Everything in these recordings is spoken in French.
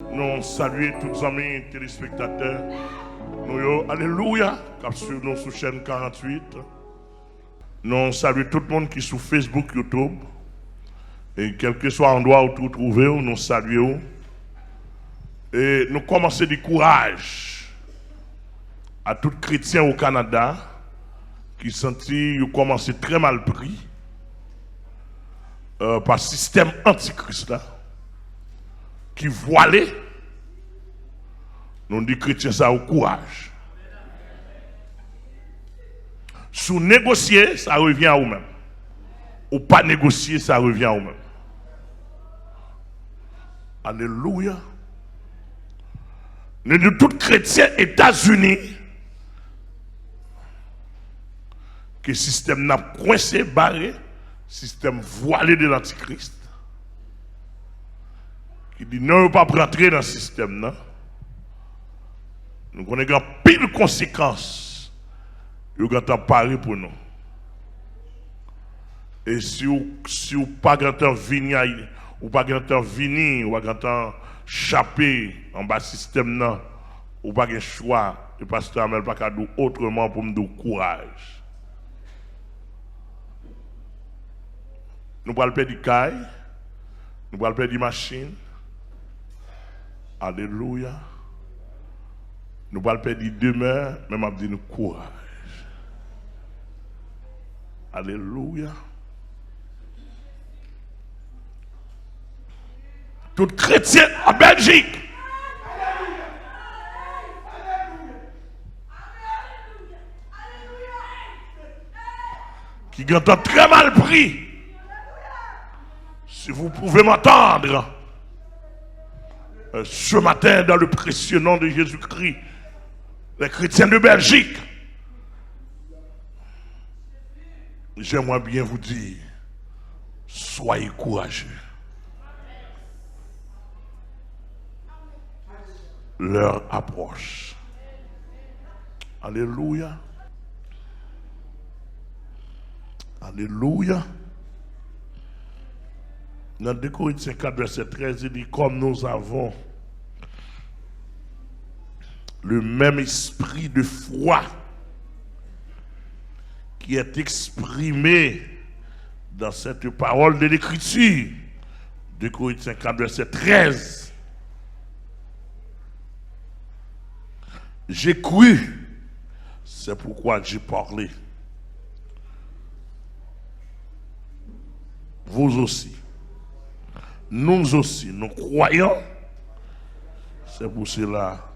Nous saluons tous les amis téléspectateurs. Nous, alléluia, cap sur nos sous chaîne 48. Nous saluons tout le monde qui est sur Facebook, YouTube. Et quel que soit l'endroit où vous trouvez, nous saluons. Et nous commençons du courage à tout chrétien au Canada qui sentit commencer très mal pris par le système antichrist là, qui voilait. Nous disons chrétiens ça au courage. Sous négocier, ça revient à vous-même. Ou pas négocier, ça revient à vous-même. Alléluia. Nous disons tout chrétien États-Unis que le système n'a coincé, barré, système voilé de l'antichrist. Qui dit non, ne pas rentrer dans le système. Non? Nous connaissons pile de conséquences. Nous avons parlé pour nous. Et si vous n'avez pas grand venir, ou pas grand venir, ou pas grand chapé en bas système, non, ou pas de choix, le pasteur Amel pas qu'à dire autrement pour me donner courage. Nous ne pouvons pas perdre du caille, nous ne pouvons pas perdre du machine. Alléluia. Nous ne pouvons pas perdre du demeure, même à dire courage. Alléluia. Tout chrétien en Belgique. Qui ont très mal pris. Si vous pouvez m'entendre, ce matin, dans le précieux nom de Jésus-Christ, les chrétiens de Belgique, j'aimerais bien vous dire, soyez courageux. L'heure approche. Alléluia. Alléluia. Dans 2 Corinthiens 4, verset 13, il dit, comme nous avons le même esprit de foi qui est exprimé dans cette parole de l'Écriture. 2 Corinthiens 4, verset 13. J'ai cru, c'est pourquoi j'ai parlé. Vous aussi. Nous aussi, nous croyons. C'est pour cela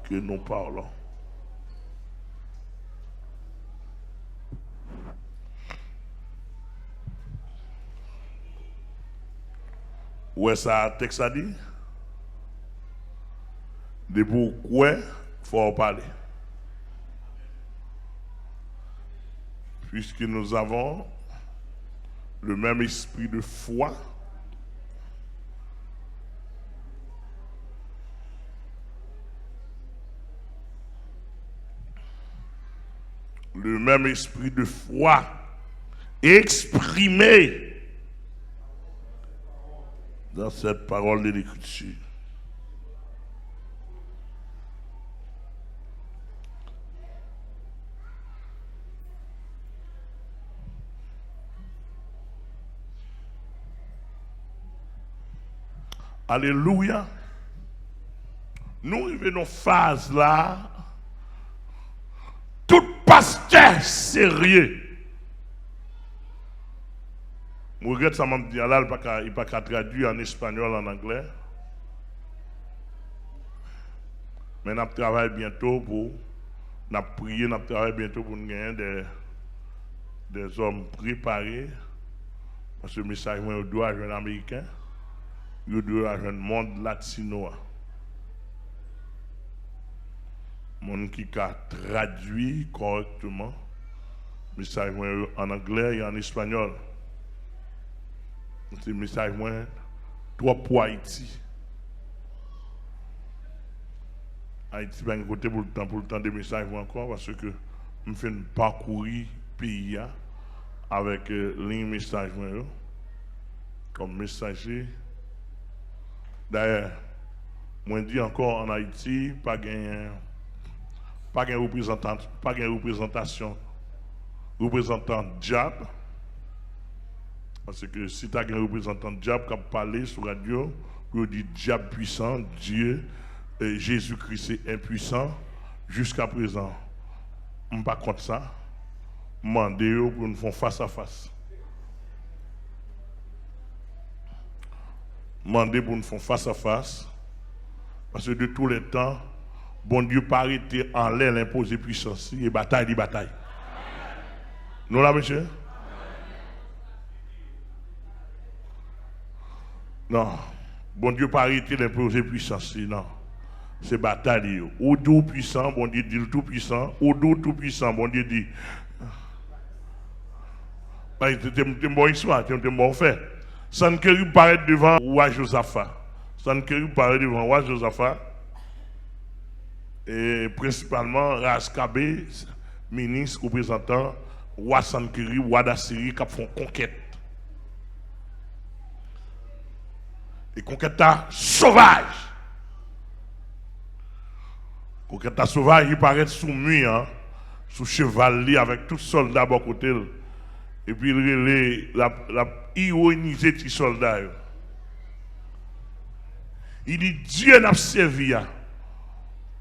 que nous parlons. Où est-ce que ça texte a dit? De pourquoi il faut en parler. Puisque nous avons le même esprit de foi, le même esprit de foi exprimé dans cette parole de l'Écriture. Alléluia. Nous revenons phase là. Tout pasteur sérieux. Je regrette ça, m'a dit là, il n'a pas traduit en espagnol, en anglais. Mais nous travaillons bientôt pour. Nous prions, nous travaillons bientôt pour nous gagner des hommes préparés. Parce que le message, il doit être un Américain. Il doit être un monde latino. Monde qui a traduit correctement le message en anglais et en espagnol. C'est le message trop pour Haïti. Haïti va côté pour le temps de message encore parce que je fais un parcours pays avec ligne message comme messager. D'ailleurs, Moi, je dis encore en Haïti, pas de représentation, représentant diable. Parce que si tu as un représentant diable qui a parlé sur la radio, il dit diable puissant, Dieu, Jésus-Christ est impuissant, jusqu'à présent, je ne suis pas contre ça. Je demande pour nous faire face à face. Demandez pour nous faire face à face. Parce que de tous les temps, bon Dieu pas arrêté en l'air l'imposer puissance et bataille des batailles. Nous là, monsieur? Non. Bon Dieu pas arrêté l'imposer puissance, non. C'est bataille. Ou tout puissant, bon Dieu dit le tout puissant. Ou tout puissant, bon Dieu dit. C'est une bonne histoire, c'est une bonne fait. Sankerib paraît devant roi Josaphat. Sankerib paraît devant roi Josaphat. Et principalement Raskabé, ministre, représentant, roi Sankerib, roi d'Assyrie, qui font conquête. Et conquête sauvage. Conquête sauvage, il paraît soumis, hein, sous cheval, avec tout soldat à bas côté. Et puis il a ironisé les soldats. Il dit Dieu n'a servi,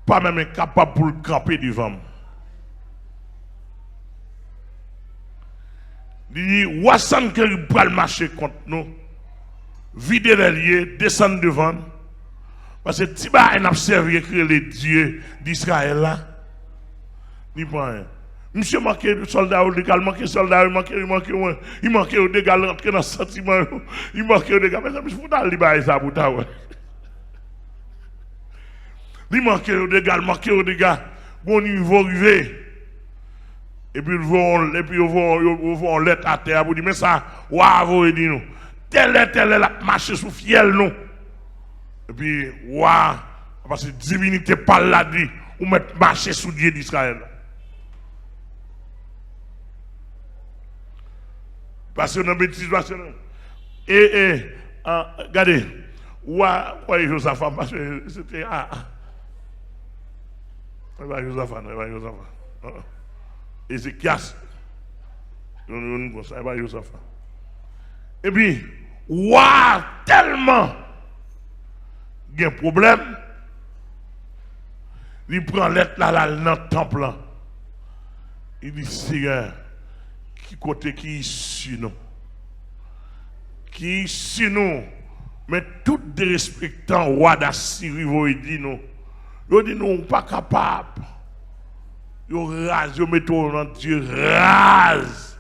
pas même capable pour le camper devant. Il dit Wassan que il va marcher contre nous, vider les lieux, descendre devant. Parce que Tiba n'a servi que les dieux d'Israël là. Il prend rien. Monsieur manqué de soldats au dégât, manqué de soldats, il manqué au dégât, rentrer dans le sentiment, il manqué au dégât. Mais ça, je vous donne ça pour ta. Il manqué au dégât, bon niveau arrivé. Et puis, ils vont lettre à terre pour dire, mais ça, waouh, il dit nous, tel est la marche sous fiel, nous. Et puis, waouh, parce que la divinité parle là, dit, ou mettre marcher sous Dieu d'Israël. Parce que dans bêtise, regardez, ouais, Josaphat, parce que c'était Josaphat. Ézéchias, Josaphat. Et puis, tellement il y a un problème, il prend l'être là dans le temple. Il dit, Seigneur, qui côté qui ici nous, qui ici nous, mais tout des respectants roi d'Assyrie vont dire nous, ils disent nous pas capables, ils rasent, ils mettent dans Dieu rase,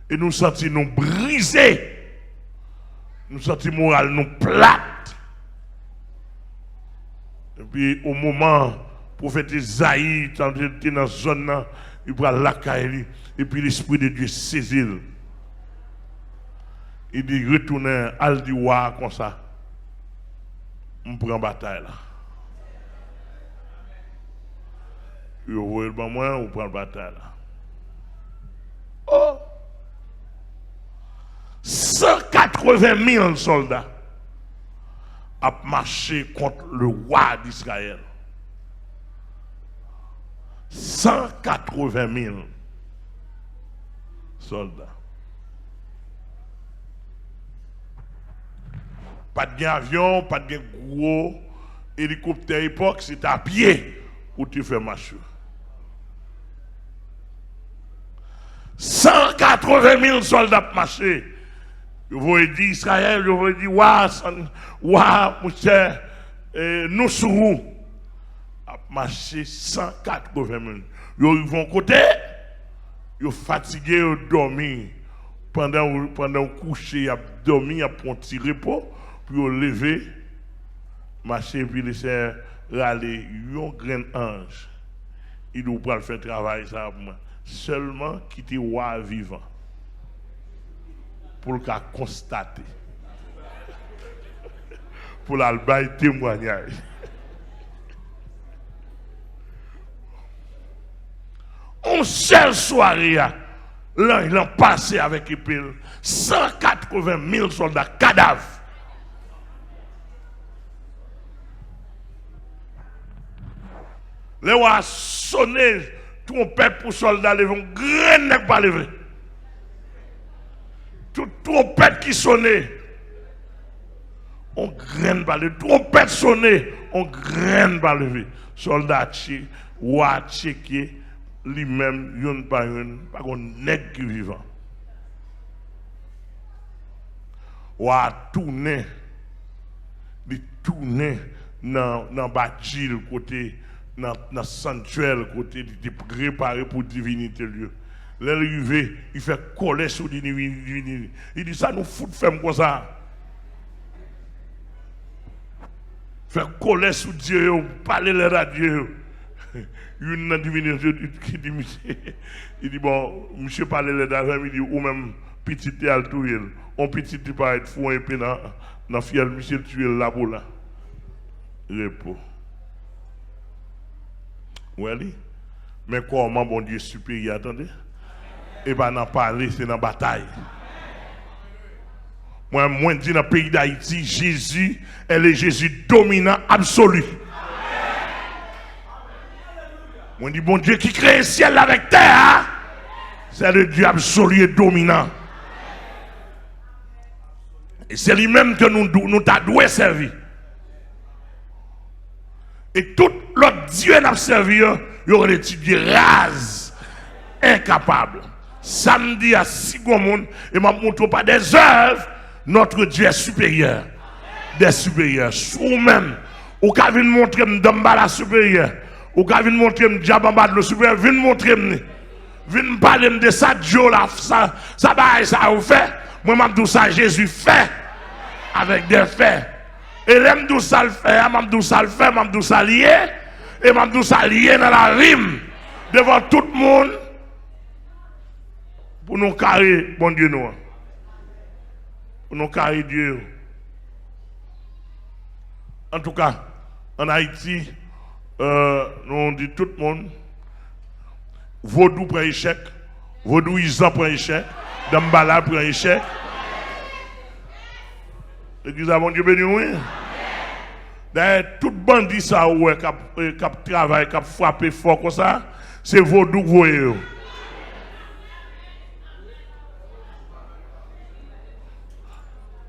et nous sentons nous brisés, nous sentons moral nous plate. Et puis au moment, le prophète Isaïe, dans la zone, il prend la caille, et puis l'Esprit de Dieu saisit. Il dit retournez al di roi comme ça. On prend bataille là. Il voit le moi, on prend bataille là. Oh! 180 000 soldats ont marché contre le roi d'Israël. 180 000 soldats. Pas de avion, pas de gros hélicoptère époque, c'est à pied où tu fais marcher. 180 000 soldats marché. Je vous dis Israël, je vous dis, mon cher, nous sommes marché 180 000. Ils vont côté, ils sont fatigués, ils dorment. Pendant coucher, ils dorment, ils prennent un petit repos, puis ils lever, marcher, puis ils laisser râler. Ils ont un grand ange. Ils doivent pas faire travail ça pour moi. Seulement quitter roi vivant. Pour le cas constater. Pour le témoignage. On seule soirée, là, il a passé avec épée 180 000 soldats cadavres. Les rois sonné trompette pour soldats lever, un grain n'est pas levé. Toute trompette qui sonnait, on grain pas levé. Trompette sonnée, on grain pas levé. Soldats roi checké lui-même, yon pas un nègre qui vivant. Roi tourner, il tourner dans bâtiment côté dans sanctuaire côté de préparé pour divinité Dieu. L'arrivée, il fait coller sur divinité. Il dit ça nous fout faire comme ça. Fait coller sur Dieu, parler les radieux. Une divinité qui dit il dit bon, monsieur parler les radieux, il dit ou même petit et altouil. On petit tu pas être fou et puis dans fiel monsieur tuer là pour là. Repos. Oui, mais comment bon Dieu supérieur, attendez? Et bien, n'en parler, c'est dans la bataille. Moi, je dis dans le pays d'Haïti, Jésus est le Jésus dominant absolu. Moi, je dis, bon Dieu qui crée le ciel avec terre, c'est le Dieu absolu et dominant. Et c'est lui-même que nous t'avons servi. Et tout l'autre Dieu n'a servi, il y aurait des rases, incapable. Samedi à 6 monde, et m'a montré pas des œuvres, notre Dieu est supérieur. Des supérieurs. Vous-même, ou qu'à venir montrer m'damba supérieur, ou qu'à venir montrer m'diabamba le supérieur, venir montrer venir parler de ça, Dieu là, ça vous fait. Moi, m'a dit ça, Jésus fait, avec des faits. Et l'aime d'où ça le fait, m'a dit ça le fait, m'a dit ça lié, et m'a dit ça lié dans la rime, devant tout le monde, pour nous carrer, bon Dieu, nous. Pour nous carrer Dieu. En tout cas, en Haïti, nous dit tout le monde, Vaudou prend échec, Vaudou Isan prend échec, Dambala prend échec. L'église a bon Dieu béni, oui. D'ailleurs, tout bandit ça, ouais, qui travaille, qui frappe fort comme ça, c'est Vaudou que vous voyez.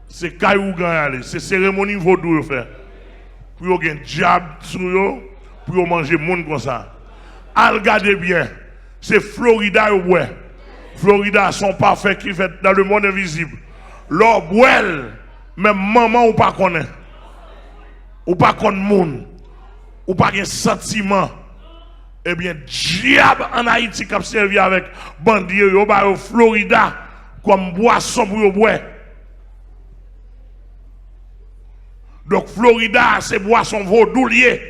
C'est Kayou Ganyale, c'est cérémonie Vaudou fait. Pour yon gen diable sur yo, pour yon manger monde comme ça. Al regardez bien, c'est Florida ouais. Florida sont parfaits qui fait dans le monde invisible. L'or bouel, même maman ou pas connaît. Ou pas connaît monde. Ou pas gen sentiment. Eh bien, diable en Haïti qui a servi avec bandit yo ba Florida comme boisson pour yo boire. Donc Florida, c'est boisson vaudou lié.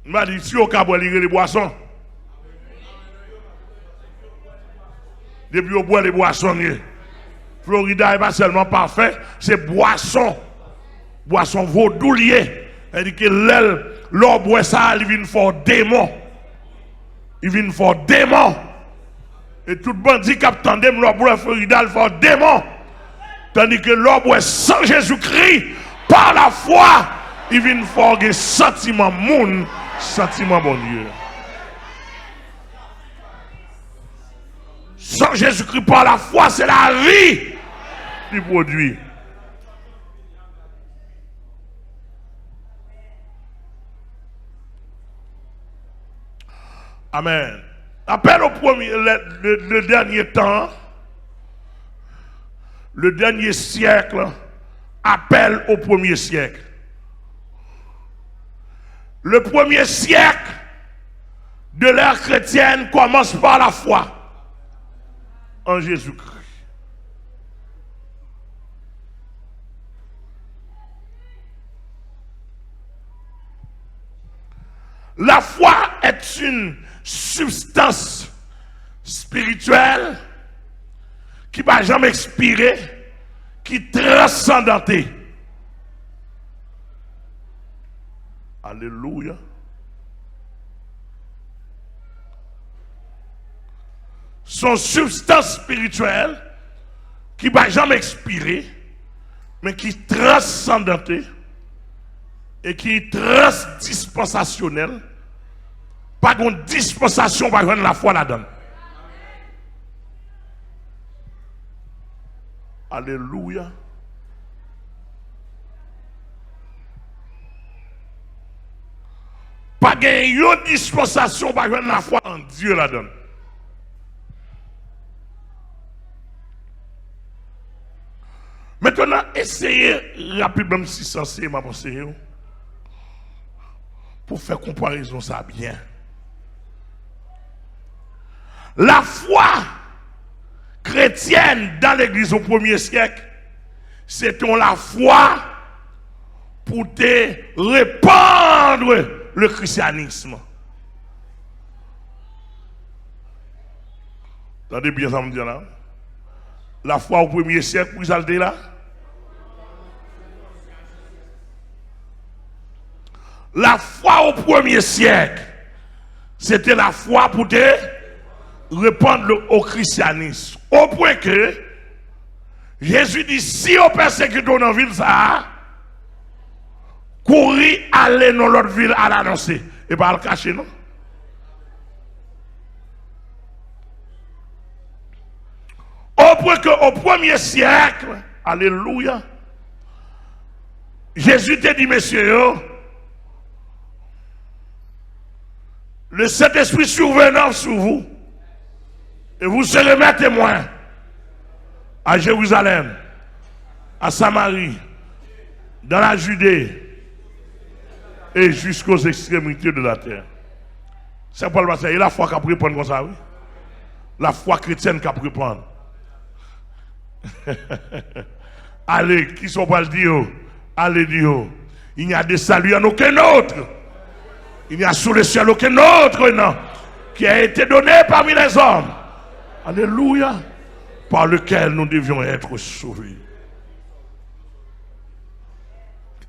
Je m'a dit, si on a boire les boissons, depuis on boit les boissons, Florida n'est pas seulement parfait, c'est boisson. Boisson vaudou lié. C'est-à-dire que l'or boit ça, il vient for démon. Il vient for démon. Et tout bandit qui attendait l'or Florida, il faut démon. Tandis que l'or sans Jésus-Christ, par la foi, il vient faire des sentiments moun, sentiments bon Dieu. Sans Jésus-Christ, par la foi, c'est la vie qui produit. Amen. Appel au premier, le dernier temps, le dernier siècle, appel au premier siècle. Le premier siècle de l'ère chrétienne commence par la foi en Jésus-Christ. La foi est une substance spirituelle qui ne va jamais expirer, qui est transcendantée. Alléluia. Son substance spirituelle qui ne va jamais expirer, mais qui est transcendantée. et qui est transdispensationnel. Pas de dispensation par exemple la foi là-dedans. Alléluia. Pas de dispensation par exemple la foi en Dieu là-dedans. Maintenant, essayez rapidement si censé ma pensée pour faire comparaison ça bien. La foi chrétienne dans l'église au 1er siècle, c'était la foi pour te répandre le christianisme. Attendez bien ça me dit là. La foi au 1er siècle, vous allez là. La foi au 1er siècle, c'était la foi pour te répondre au christianisme. Au point que Jésus dit, si on persécute dans la ville, ça, courir, aller dans l'autre ville à l'annoncer. Et pas le cacher, non? Au point qu'au 1er siècle, alléluia, Jésus te dit, messieurs, le Saint-Esprit survenant sur vous, et vous serez mes témoins à Jérusalem, à Samarie, dans la Judée et jusqu'aux extrémités de la terre. C'est Paul va dire, et la foi qu'a pris prendre comme ça, oui? La foi chrétienne qu'a pris prendre. Allez, qui sont pas le dire? Allez dire, il n'y a de salut en aucun autre. Il n'y a sous le ciel aucun autre nom qui a été donné parmi les hommes. Alléluia. Par lequel nous devions être sauvés.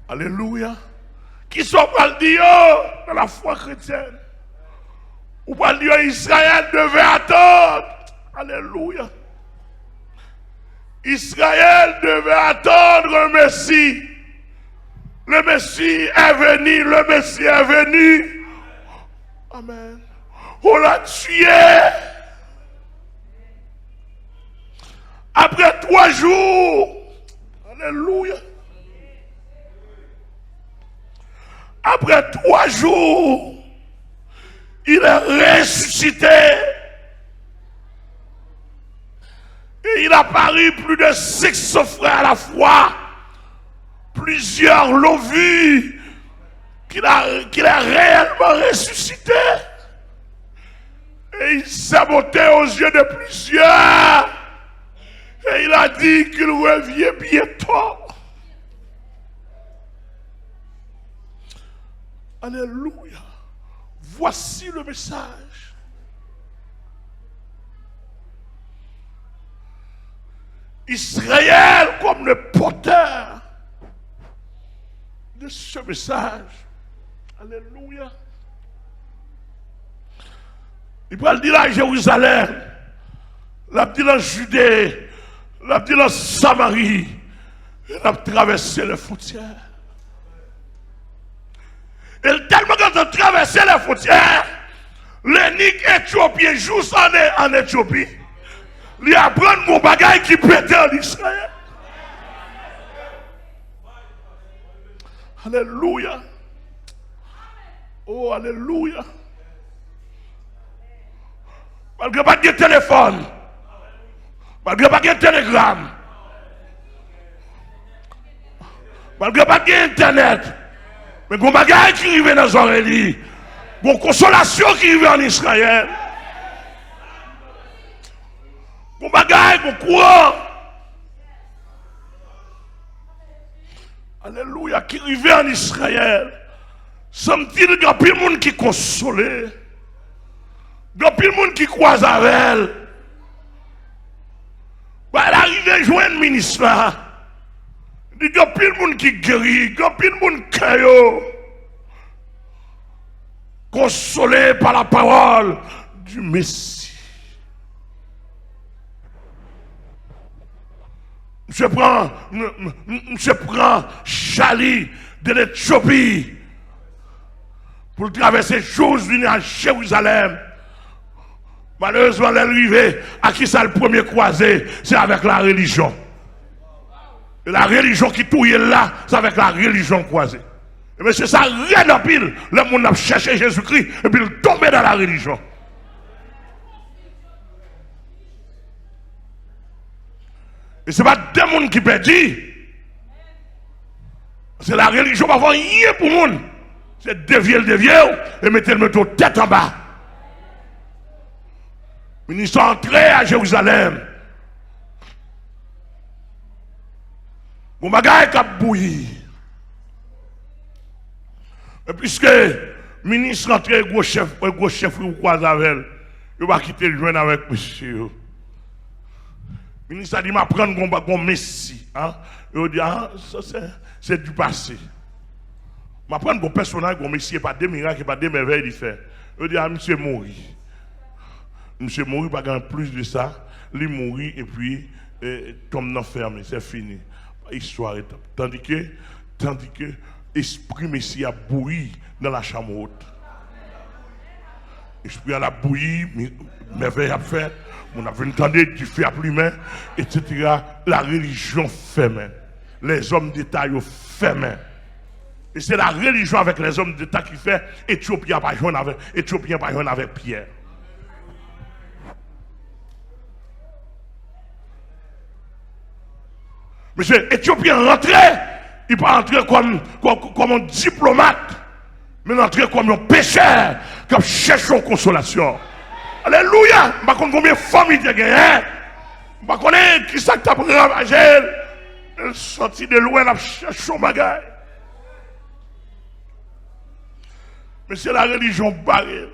Alléluia. Qui sont pas le dire dans la foi chrétienne? Ou pas le dire Israël devait attendre. Alléluia. Israël devait attendre un Messie. Le Messie est venu, le Messie est venu. Amen. On l'a tué. Après 3 jours. Alléluia. Après 3 jours, il est ressuscité. Et il a paru plus de 600 frères à la fois. Plusieurs l'ont vu qu'il a réellement ressuscité. Et il s'est monté aux yeux de plusieurs. Et il a dit qu'il revient bientôt. Alléluia. Voici le message. Israël comme le porteur de ce message. Alléluia. Il va le dire à Jérusalem, l'a dit en Judée, l'a dit en Samarie, il a traversé les frontières. Et tellement quand on traversé les frontières, l'énigme éthiopien juste en Éthiopie, il apprend mon bagage qui pétait en Israël. Alléluia. Oh, alléluia. Malgré pas de téléphone, malgré pas de télégramme, malgré pas d'internet, mais il y a des bagages qui arrivent dans les oreilles, il y a une consolation qui arrive en Israël. Il y a des bagages, il y a un courant. Alléluia, qui arrive en Israël. Semble-t-il qu'il y a plus de monde qui consolé. Il y a plus de monde qui croise avec elle. Elle arrive à joindre le ministre. Il y a plus de monde qui guérit. Il y a plus de monde qui est consolé par la parole du Messie. Monsieur prend Charlie de l'Éthiopie pour traverser chose venir à Jérusalem. Malheureusement, l'arrivée à qui ça le premier croisé, c'est avec la religion. Et la religion qui touille là, c'est avec la religion croisée. Mais c'est ça, rien en pile. Le monde a cherché Jésus-Christ et puis il tombe dans la religion. Et ce n'est pas des gens qui perdent. C'est la religion qui va rien pour le monde. C'est dévier et mettre le tête en bas. Ils sont entrés à Jérusalem. Mon bagage qui a bouilli. Et puisque le ministre rentré, gros chef ou quoi avec, il va quitter le joint avec monsieur. Le ministre a dit, je vais prendre un messie. Il dit, ça c'est du passé. Je vais prendre un personnage, un messie, pas des miracles, pas des merveilles il fait. Il dit, monsieur mourit. Monsieur mourit, pas grand plus de ça. Il mourit et puis tombe dans fermé, c'est fini. Histoire est tandis que l'esprit messie a bouilli dans la chambre haute. L'esprit a bouilli, merveille a fait. On a entendu du feu à plumain, etc. La religion fait main. Les hommes d'État fait main. Et c'est la religion avec les hommes d'État qui fait Éthiopien pas joindre avec Pierre. Monsieur, Éthiopien rentré, il pas rentrer comme un diplomate, mais rentrer comme un pécheur qui cherche une consolation. Alléluia! Je ne sais pas combien de familles il y a gagné. Je ne sais pas qui ça t'a ravagé. Elle sortit de loin, elle cherche son bagage. Mais c'est la religion barrée.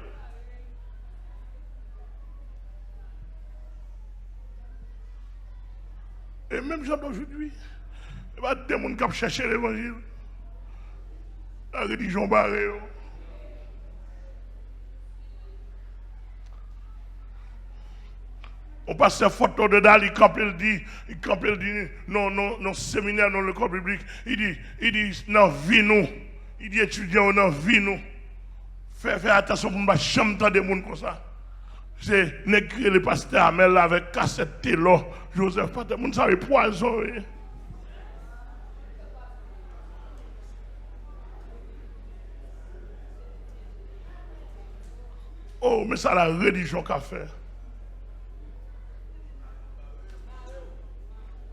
Et même gens d'aujourd'hui, il y a des gens qui cherchent l'évangile. La religion barrée. On passe une photo de Dali, il dit, non, séminaire, non, l'école publique, il dit, non, vie nous. Il dit, étudiant, non, vie nous. Fais attention pour ne pas chanter des gens comme ça. C'est négrer le pasteur Amel avec cassette télo. Joseph, pas de monde savait poison. Oh, mais ça la religion qu'a fait.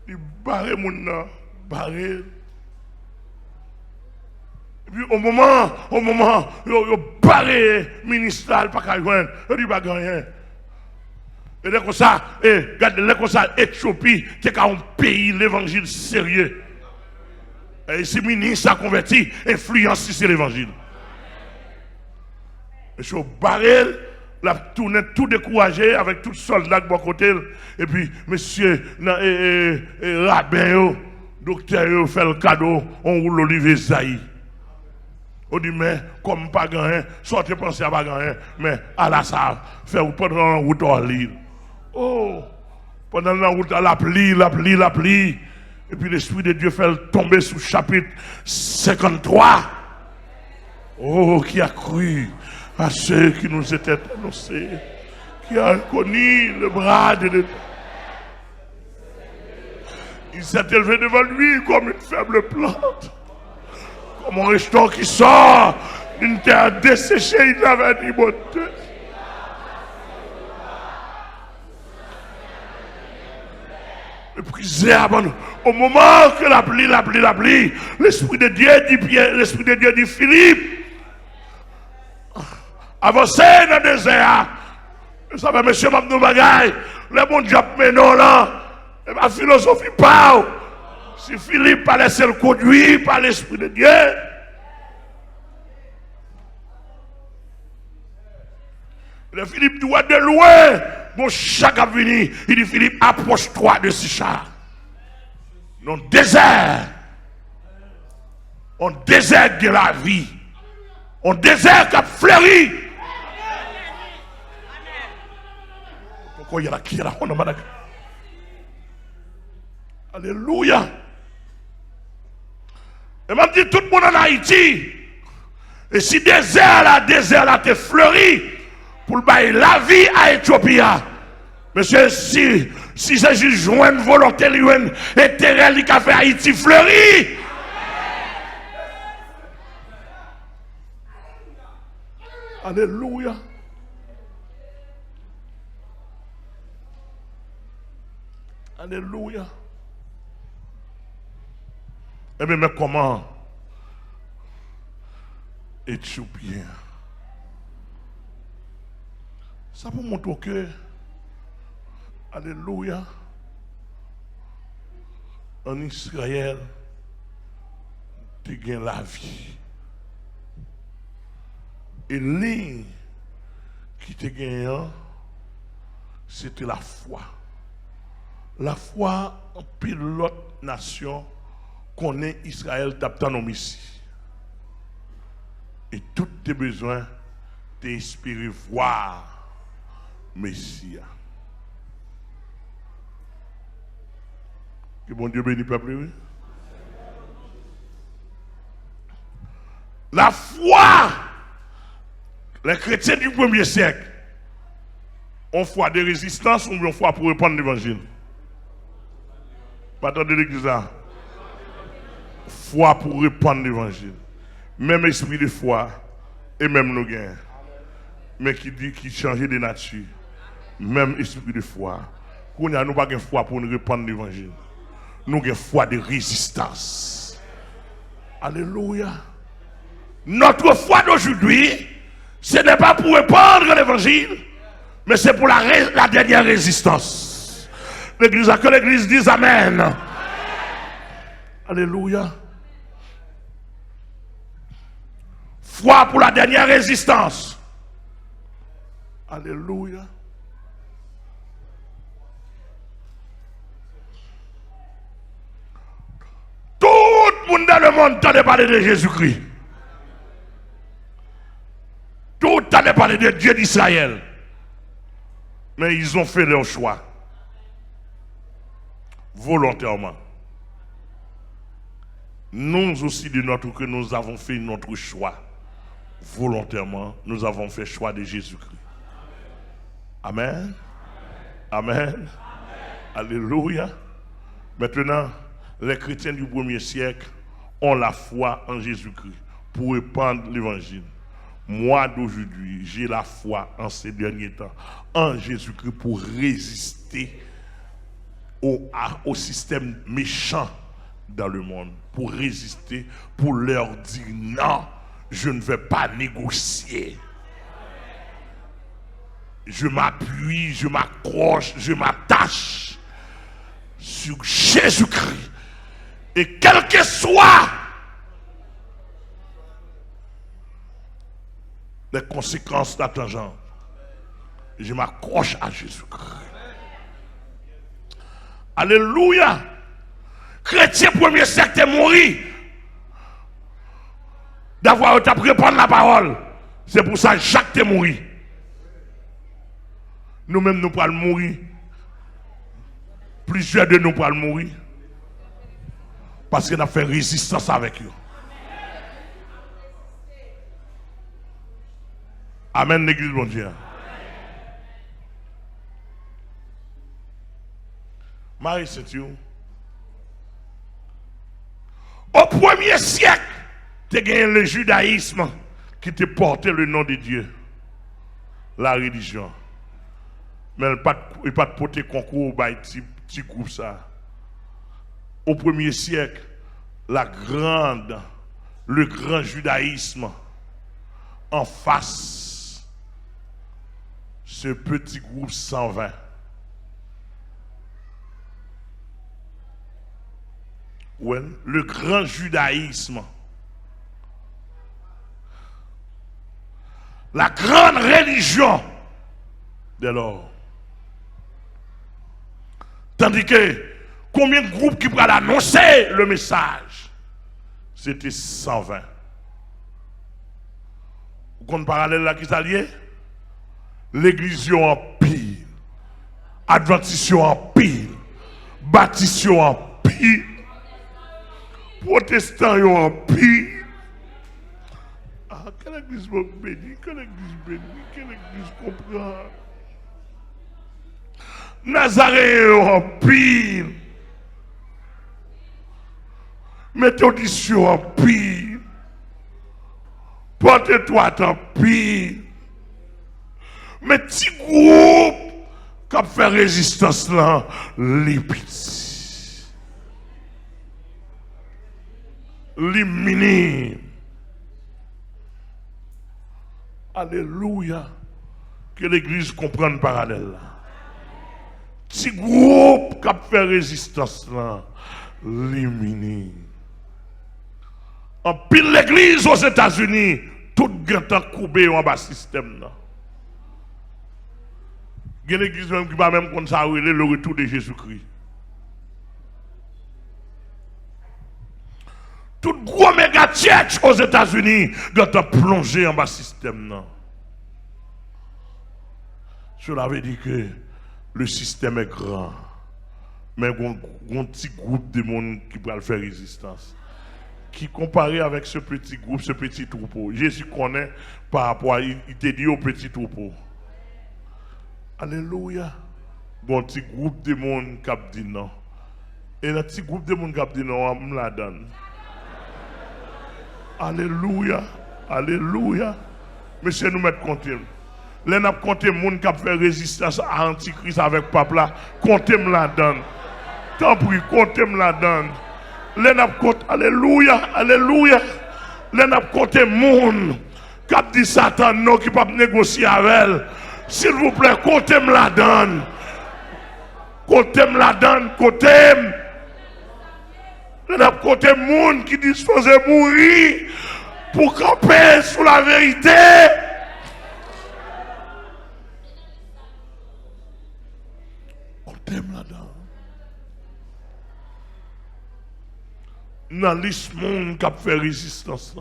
Il barre mon nom, barre. Et puis au moment, il barre ministral, pas qu'à joindre, il dit pas rien. Et là comme ça, regardez, là comme ça, Éthiopie, c'est un pays, l'évangile sérieux. Et si le ministre a converti, influence c'est l'évangile. Monsieur Barrel, l'a tourné tout découragé avec tout soldat de bon côté. Et puis, monsieur, rabbin, docteur, fait le cadeau, on roule l'olivier Zaï. On dit, mais comme pas gagné, sortez penser à pas gagné, mais à la salle, faire pendant la route en l'île. Oh, pendant la route, la pluie. Et puis l'Esprit de Dieu fait tomber sous chapitre 53. Oh, qui a cru à ceux qui nous étaient annoncés, qui a connu le bras de l'État. Il s'est élevé devant lui comme une faible plante, comme un rejeton qui sort d'une terre desséchée, il avait dit beauté. Méprisé abandonné. Au moment que la pluie, l'Esprit de Dieu dit Pierre, l'Esprit de Dieu dit Philippe, avancez dans le désert. Vous savez, monsieur Mabdou Bagay, le bon Dieu mais non là, et ma philosophie parle. Si Philippe a laissé le conduire par l'Esprit de Dieu, le Philippe doit de loin. Bon, chaque avenir, il dit Philippe, approche-toi de ce char. Dans le désert, on désert de la vie, on désert qui a fleuri. Pourquoi il y a qui est là? Alléluia. Et même dit tout le monde en Haïti. Et si désert là te fleuri pour le bailler la vie à Éthiopie. Monsieur, si Jésus joint une volonté, une intérêt qui a fait Haïti fleuri. Alléluia. Alléluia. Eh bien, mais comment Éthiopien? Ça peut montrer que, alléluia, en Israël, tu gagnes la vie. Et ligne qui te gagnant, c'était la foi. La foi en pilote nation connaît Israël d'Abtanom ici. Et tous tes besoins t'inspirent voir Messie. Que bon Dieu bénisse le peuple, oui. La foi, les chrétiens du premier siècle ont foi de résistance ou ont foi pour répandre l'évangile. Pas de l'église là. Foi pour répandre l'évangile. Même esprit de foi et même nos gains. Mais qui dit qu'il change de nature. Même esprit de foi. Nous n'avons pas de foi pour nous répandre l'évangile. Nous avons foi de résistance. Alléluia. Notre foi d'aujourd'hui, ce n'est pas pour répandre l'évangile, mais c'est pour la dernière résistance. L'église, que l'église dise Amen. Amen. Alléluia. Foi pour la dernière résistance. Alléluia. Tout le monde dans le monde t'a parlé de Jésus-Christ. Tout t'a parlé de Dieu d'Israël. Mais ils ont fait leur choix. Volontairement. Nous aussi de notre côté, nous avons fait notre choix. Volontairement, nous avons fait le choix de Jésus-Christ. Amen. Amen. Amen. Alléluia. Maintenant, les chrétiens du premier siècle ont la foi en Jésus-Christ pour répandre l'évangile. Moi d'aujourd'hui, j'ai la foi en ces derniers temps en Jésus-Christ pour résister au système méchant dans le monde, pour résister, pour leur dire non, je ne vais pas négocier. Je m'appuie, je m'accroche, je m'attache sur Jésus-Christ. Et quel que soit les conséquences d'attendre, je m'accroche à Jésus-Christ. Alléluia. Chrétien premier siècle est mort d'avoir été répandre la parole. C'est pour ça que Jacques est mort. Nous-mêmes, nous pourrons mourir. Plusieurs de nous pourront mourir. Parce qu'on a fait résistance avec eux. Amen, l'église, bon Dieu. Marie Saint-Dieu. Au premier siècle, tu as gagné le judaïsme qui te portait le nom de Dieu. La religion. Mais il n'y a pas de porter concours au petit groupe ça. Au premier siècle, le grand judaïsme en face, ce petit groupe 120. Ouais, le grand judaïsme, la grande religion de l'or. Tandis que combien de groupes qui pourraient annoncer le message? C'était 120. Vous comprenez parallèle là qui s'alliait? L'église en pile, Adventiste en pile, Baptiste en pile. Protestants sont en pire. Ah, quelle église bénie, quelle église bénie, quelle église comprend. Nazaréens sont en pire. Méthodistes en pire. Porte-toi en pire. Mais petit groupe qui a fait résistance là, les petits. Les minimes. Alléluia. Que l'église comprenne parallèle. Petit groupe qui a fait résistance là, les minimes. En pile l'église aux États-Unis, tout le temps coupé en bas système là. Il y a l'église même qui va même consacrer le retour de Jésus-Christ. Tout gros méga church aux États-Unis doit plonger en bas système là. Cela veut dire que le système est grand, mais il y a un petit groupe de monde qui va faire résistance. Qui comparé avec ce petit groupe, ce petit troupeau. Jésus connaît par rapport à il te dit au petit troupeau. Alléluia. Bon petit groupe de monde qui a dit non. Et le petit groupe de monde qui a dit non, on me la donne. Alléluia. Alléluia. Monsieur, nous mettons compter. Là, nous avons compté les gens qui ont fait résistance à l'Antichrist avec papa. Comptez-moi la donne. Tant pis, comptez-moi la donne. Là, nous avons compté. Alléluia. Alléluia. Là, nous avons compté les gens qui ont dit Satan non, qui ne peuvent pas négocier avec elle. S'il vous plaît, comptez-moi la donne. Comptez-moi la donne. Comptez-moi. Là, nous avons compté les gens qui disposent de mourir pour camper sous la vérité. Comptez-moi la donne. Dans la liste monde qui a fait résistance.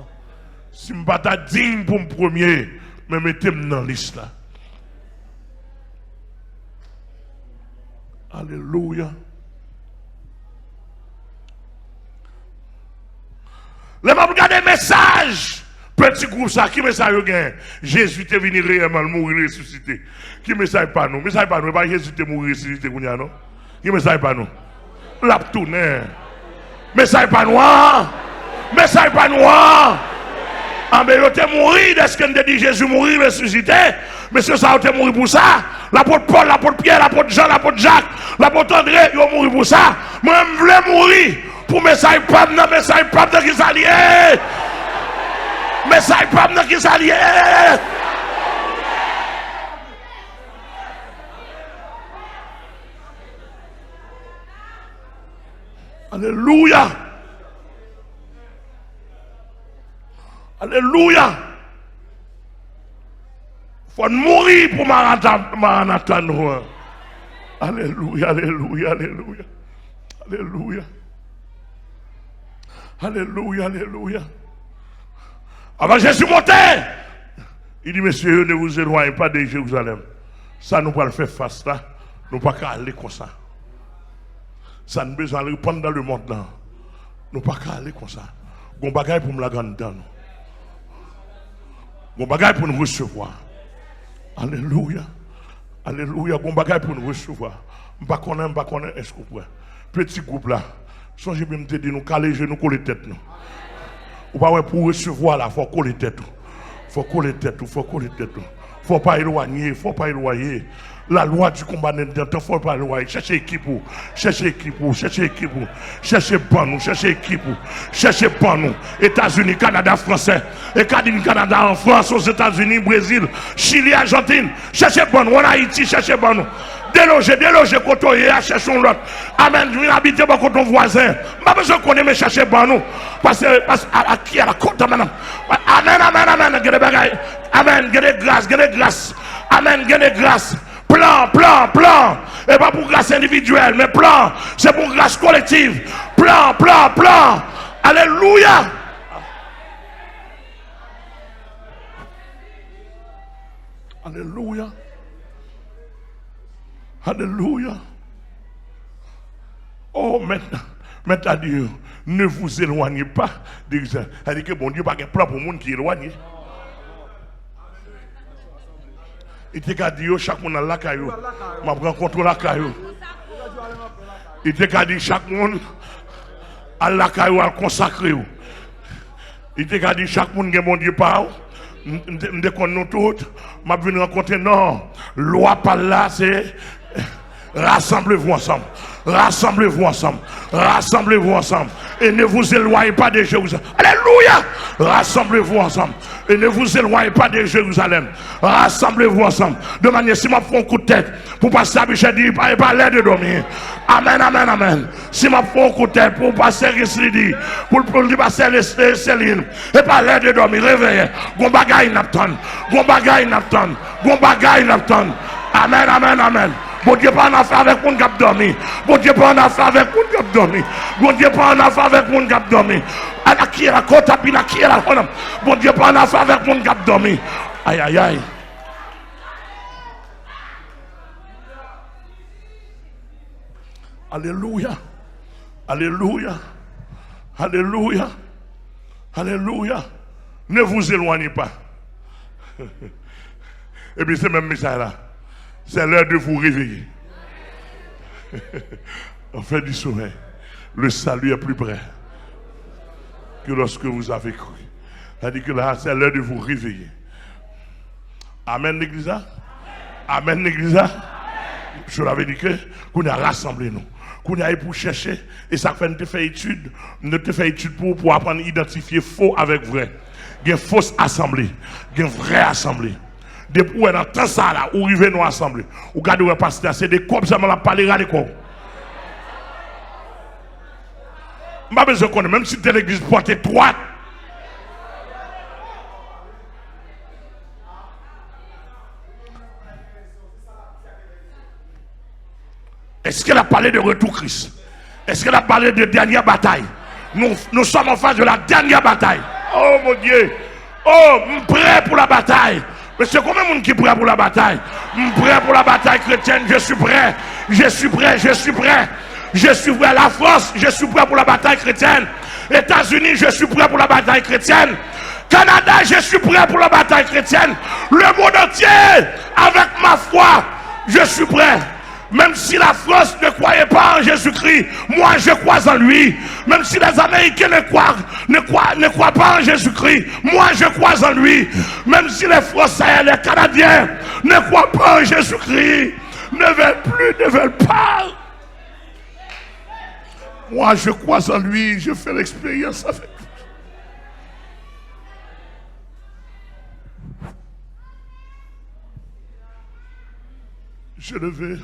Si je ne suis pas digne pour me premier, mais mettez-moi dans la liste là. Alléluia. Les gens regardent les messages. Petit groupe ça, qui message vous gagne? Jésus est venu réellement mourir, ressusciter. Qui message pas nous? Message pas nous, pas Jésus est mourir, ressusiter, non? Qui message pas nous? La tourner. Message pas nous. Message pas nous. Ah, mais il est mort, est-ce qu'on dit Jésus mourir, ressusciter? Monsieur, ça a été mort pour ça. L'apôtre Paul, l'apôtre Pierre, l'apôtre Jean, l'apôtre Jacques, l'apôtre André, ils ont mouru pour ça. Moi, je voulais mourir pour message pas non, message pas de qui s'allier. Message pas de qui s'allier. Alléluia. Alléluia. Il faut mourir pour Maranatha. Alléluia, alléluia, alléluia. Alléluia. Alléluia, alléluia. Avant Jésus monter, il dit, messieurs, ne vous éloignez pas de Jérusalem. Ça, nous va le faire face là. Nous ne pouvons pas aller comme ça. Ça nous besoin de répondre dans le monde là. Nous ne pouvons pas aller comme ça. Nous avons des bagages pour nous la gagner dans nous. Nous avons des bagages pour nous recevoir. Alléluia. Alléluia. Nous avons des bagages pour nous recevoir. Je ne sais pas est-ce que vous pouvez. Petit groupe là. Songez bien me dire, nous caler les genoux, coller tête nous. Ou pas pour recevoir là, il faut coller tête. Il faut coller tête, il faut coller tête. Il ne faut pas éloigner, il faut pas éloigner. La loi du combat n'est pas, il ne faut pas éloigner. Cherchez équipe, cherchez équipe, cherchez équipe, cherchez pas nous, cherchez équipe, cherchez pas nous. États-Unis, Canada, Français, et Canada en France, aux États-Unis, Brésil, Chili, Argentine, cherchez pas nous, en Haïti, cherchez pas nous. Déloger, côtoyer, cherchons l'autre. Amen, je viens habiter pour ton voisin. Je ne besoin de connaître, mais cherchez pas nous. Parce à qui à la côte, amen. Amen, amen, amen. Amen, grâce, grâce. Amen, grâce. Plan. Et pas pour grâce individuelle, mais plan. C'est pour grâce collective. Plan. Alléluia. Alléluia. Alléluia. Oh, Mais tu as dit, ne vous éloignez pas d'Israël. Ça dit que bon Dieu n'a pas de plan pour le monde qui est éloigné. Il t'a dit, chaque monde a la caillou. Je prends contre la caillou. Il t'a dit, chaque monde a la caillou à consacrer. Il t'a dit, chaque monde qui est bon Dieu par je connais nous toutes. Je vais rencontrer, non. Loi par là, c'est rassemblez-vous ensemble. Rassemblez-vous ensemble. Rassemblez-vous ensemble. Et ne vous éloignez pas de Jérusalem. Alléluia! Rassemblez-vous ensemble. Et ne vous éloignez pas de Jérusalem. Rassemblez-vous ensemble. De manière, si je prends un coup de tête pour passer à Bichette, il n'y a pas l'air de dormir. Amen, amen, amen. Si je prends un coup de tête pour passer à Rislidi, pour passer à Céline, et pas l'air de dormir, réveillez. Gon bagay n'attend. Gon bagay n'attend. Gon bagay n'attend. Amen, amen, amen. Bon Dieu pas en affaire avec mon cap dormi. Bon Dieu pas en affaire avec mon cap dormi. Bon Dieu pas en affaire avec mon cap dormi. À qui est la côte à pina qui est la côte. Bon Dieu pas en affaire avec mon cap dormi. Aïe aïe aïe. Alléluia. Alléluia. Alléluia. Alléluia. Ne vous éloignez pas. Et puis c'est même message là. C'est l'heure de vous réveiller. En fait du sommeil, le salut est plus près que lorsque vous avez cru. C'est-à-dire que là, c'est l'heure de vous réveiller. Amen, l'église. Amen, l'église. Je l'avais dit que qu'on a rassemblé nous. Qu'on a pour chercher. Et ça fait nous fait étude. Nous te fait étude pour apprendre à identifier faux avec vrai. Il y a une fausse assemblée. Il y a une vraie assemblée. Depuis où est dans temps ça là, où ils viennent nous assembler. Ou regardez où pasteur, c'est des corps, ça m'a parlé à l'école. Je n'ai pas besoin de connaître, même si tu es l'église portée droite. Est-ce qu'elle a parlé de retour Christ? Est-ce qu'elle a parlé de dernière bataille? Nous sommes en face de la dernière bataille. Oh mon Dieu! Oh, prêt pour la bataille. Mais c'est combien de monde qui est prêt pour la bataille? Prêt pour la bataille chrétienne, je suis prêt. Je suis prêt, je suis prêt. Je suis prêt. La France, je suis prêt pour la bataille chrétienne. États-Unis, je suis prêt pour la bataille chrétienne. Canada, je suis prêt pour la bataille chrétienne. Le monde entier, avec ma foi, je suis prêt. Même si la France ne croyait pas en Jésus-Christ, moi je crois en lui. Même si les Américains ne croient pas en Jésus-Christ, moi je crois en lui. Même si les Français, les Canadiens ne croient pas en Jésus-Christ, ne veulent pas. Moi je crois en lui, je fais l'expérience avec lui. Je le veux.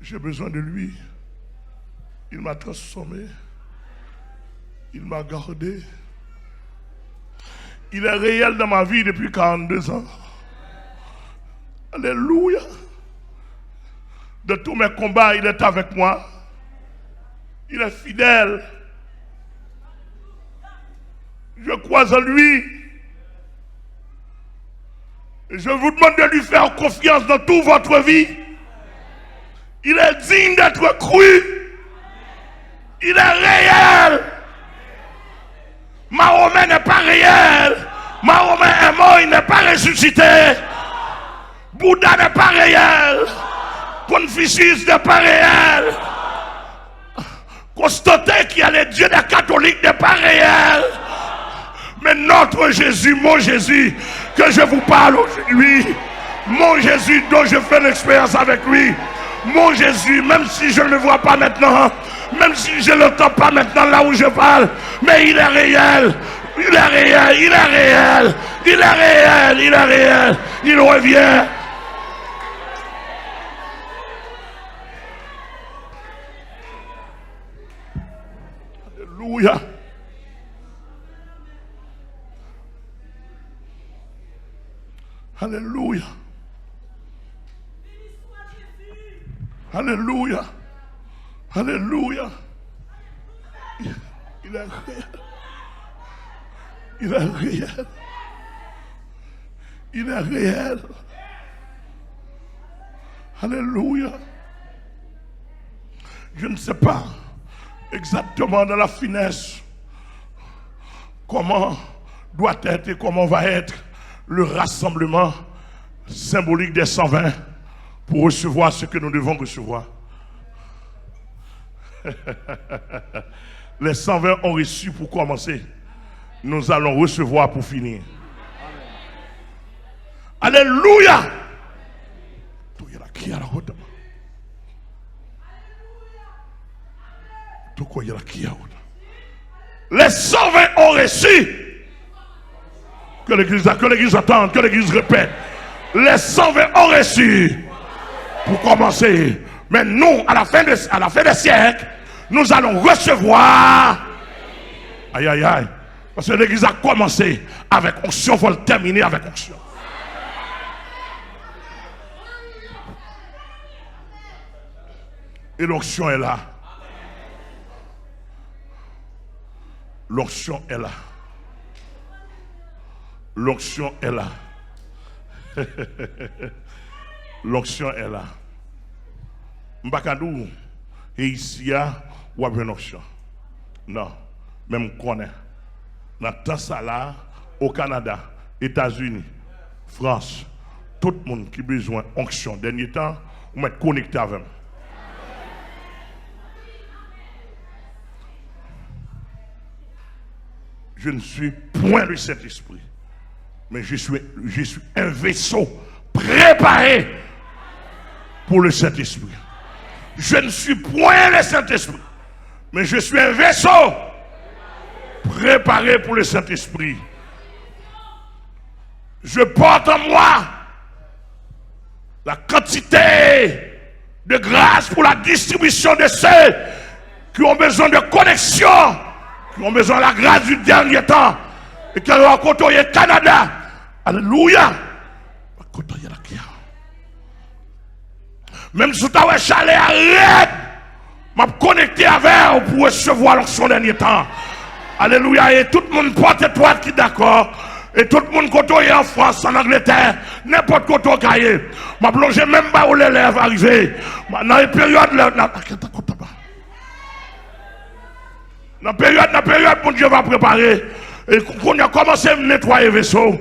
J'ai besoin de lui. Il m'a transformé. Il m'a gardé. Il est réel dans ma vie depuis 42 ans. Alléluia. De tous mes combats, il est avec moi. Il est fidèle. Je crois en lui. Je vous demande de lui faire confiance dans toute votre vie. Il est digne d'être cru. Il est réel. Mahomet n'est pas réel. Mahomet est mort, il n'est pas ressuscité. Bouddha n'est pas réel. Confucius n'est pas réel. Constantin, qui est le Dieu des catholiques, n'est pas réel. Mais notre Jésus, mon Jésus, que je vous parle aujourd'hui, mon Jésus dont je fais l'expérience avec lui, mon Jésus, même si je ne le vois pas maintenant, même si je ne l'entends pas maintenant là où je parle, mais il est réel, il est réel, il est réel, il est réel, il est réel, il revient. Alléluia. Alléluia. Alléluia. Alléluia. Il est réel. Il est réel. Il est réel. Alléluia. Je ne sais pas exactement dans la finesse comment doit être et comment va être le rassemblement symbolique des 120 pour recevoir ce que nous devons recevoir. Les 120 ont reçu pour commencer. Nous allons recevoir pour finir. Alléluia. Les 120 ont reçu. Que l'église attende, que l'église répète. Les 120 ont reçu pour commencer. Mais nous, à la fin des siècles, nous allons recevoir. Aïe, aïe, aïe. Parce que l'église a commencé avec onction, il faut le terminer avec onction. Et l'onction est là. L'onction est là. L'onction est là. L'onction est là. Mbakadou, et ici, ou a une onction. Non, même qu'on est. Dans tout ça là, au Canada, États-Unis, France, tout le monde qui a besoin d'onction, dernier temps, on va être connecté avec eux. Je ne suis point le Saint-Esprit, mais je suis un vaisseau préparé pour le Saint-Esprit. Je ne suis point le Saint-Esprit, mais je suis un vaisseau préparé pour le Saint-Esprit. Je porte en moi la quantité de grâce pour la distribution de ceux qui ont besoin de connexion, qui ont besoin de la grâce du dernier temps et qui ont rencontré le Canada. Alléluia. Même si tu as chalet, arrête. Je vais me connecter avec vous pour recevoir l'onction dernier temps. Alléluia. Et tout le monde porte étoile qui est d'accord. Et tout le monde côtoie en France, en Angleterre, n'importe quoi au cahier. Je vais plonger même pas où les lèvres arrivent. Dans une période, dans la période, mon Dieu va préparer. Et qu'on a commencé à nettoyer le vaisseau.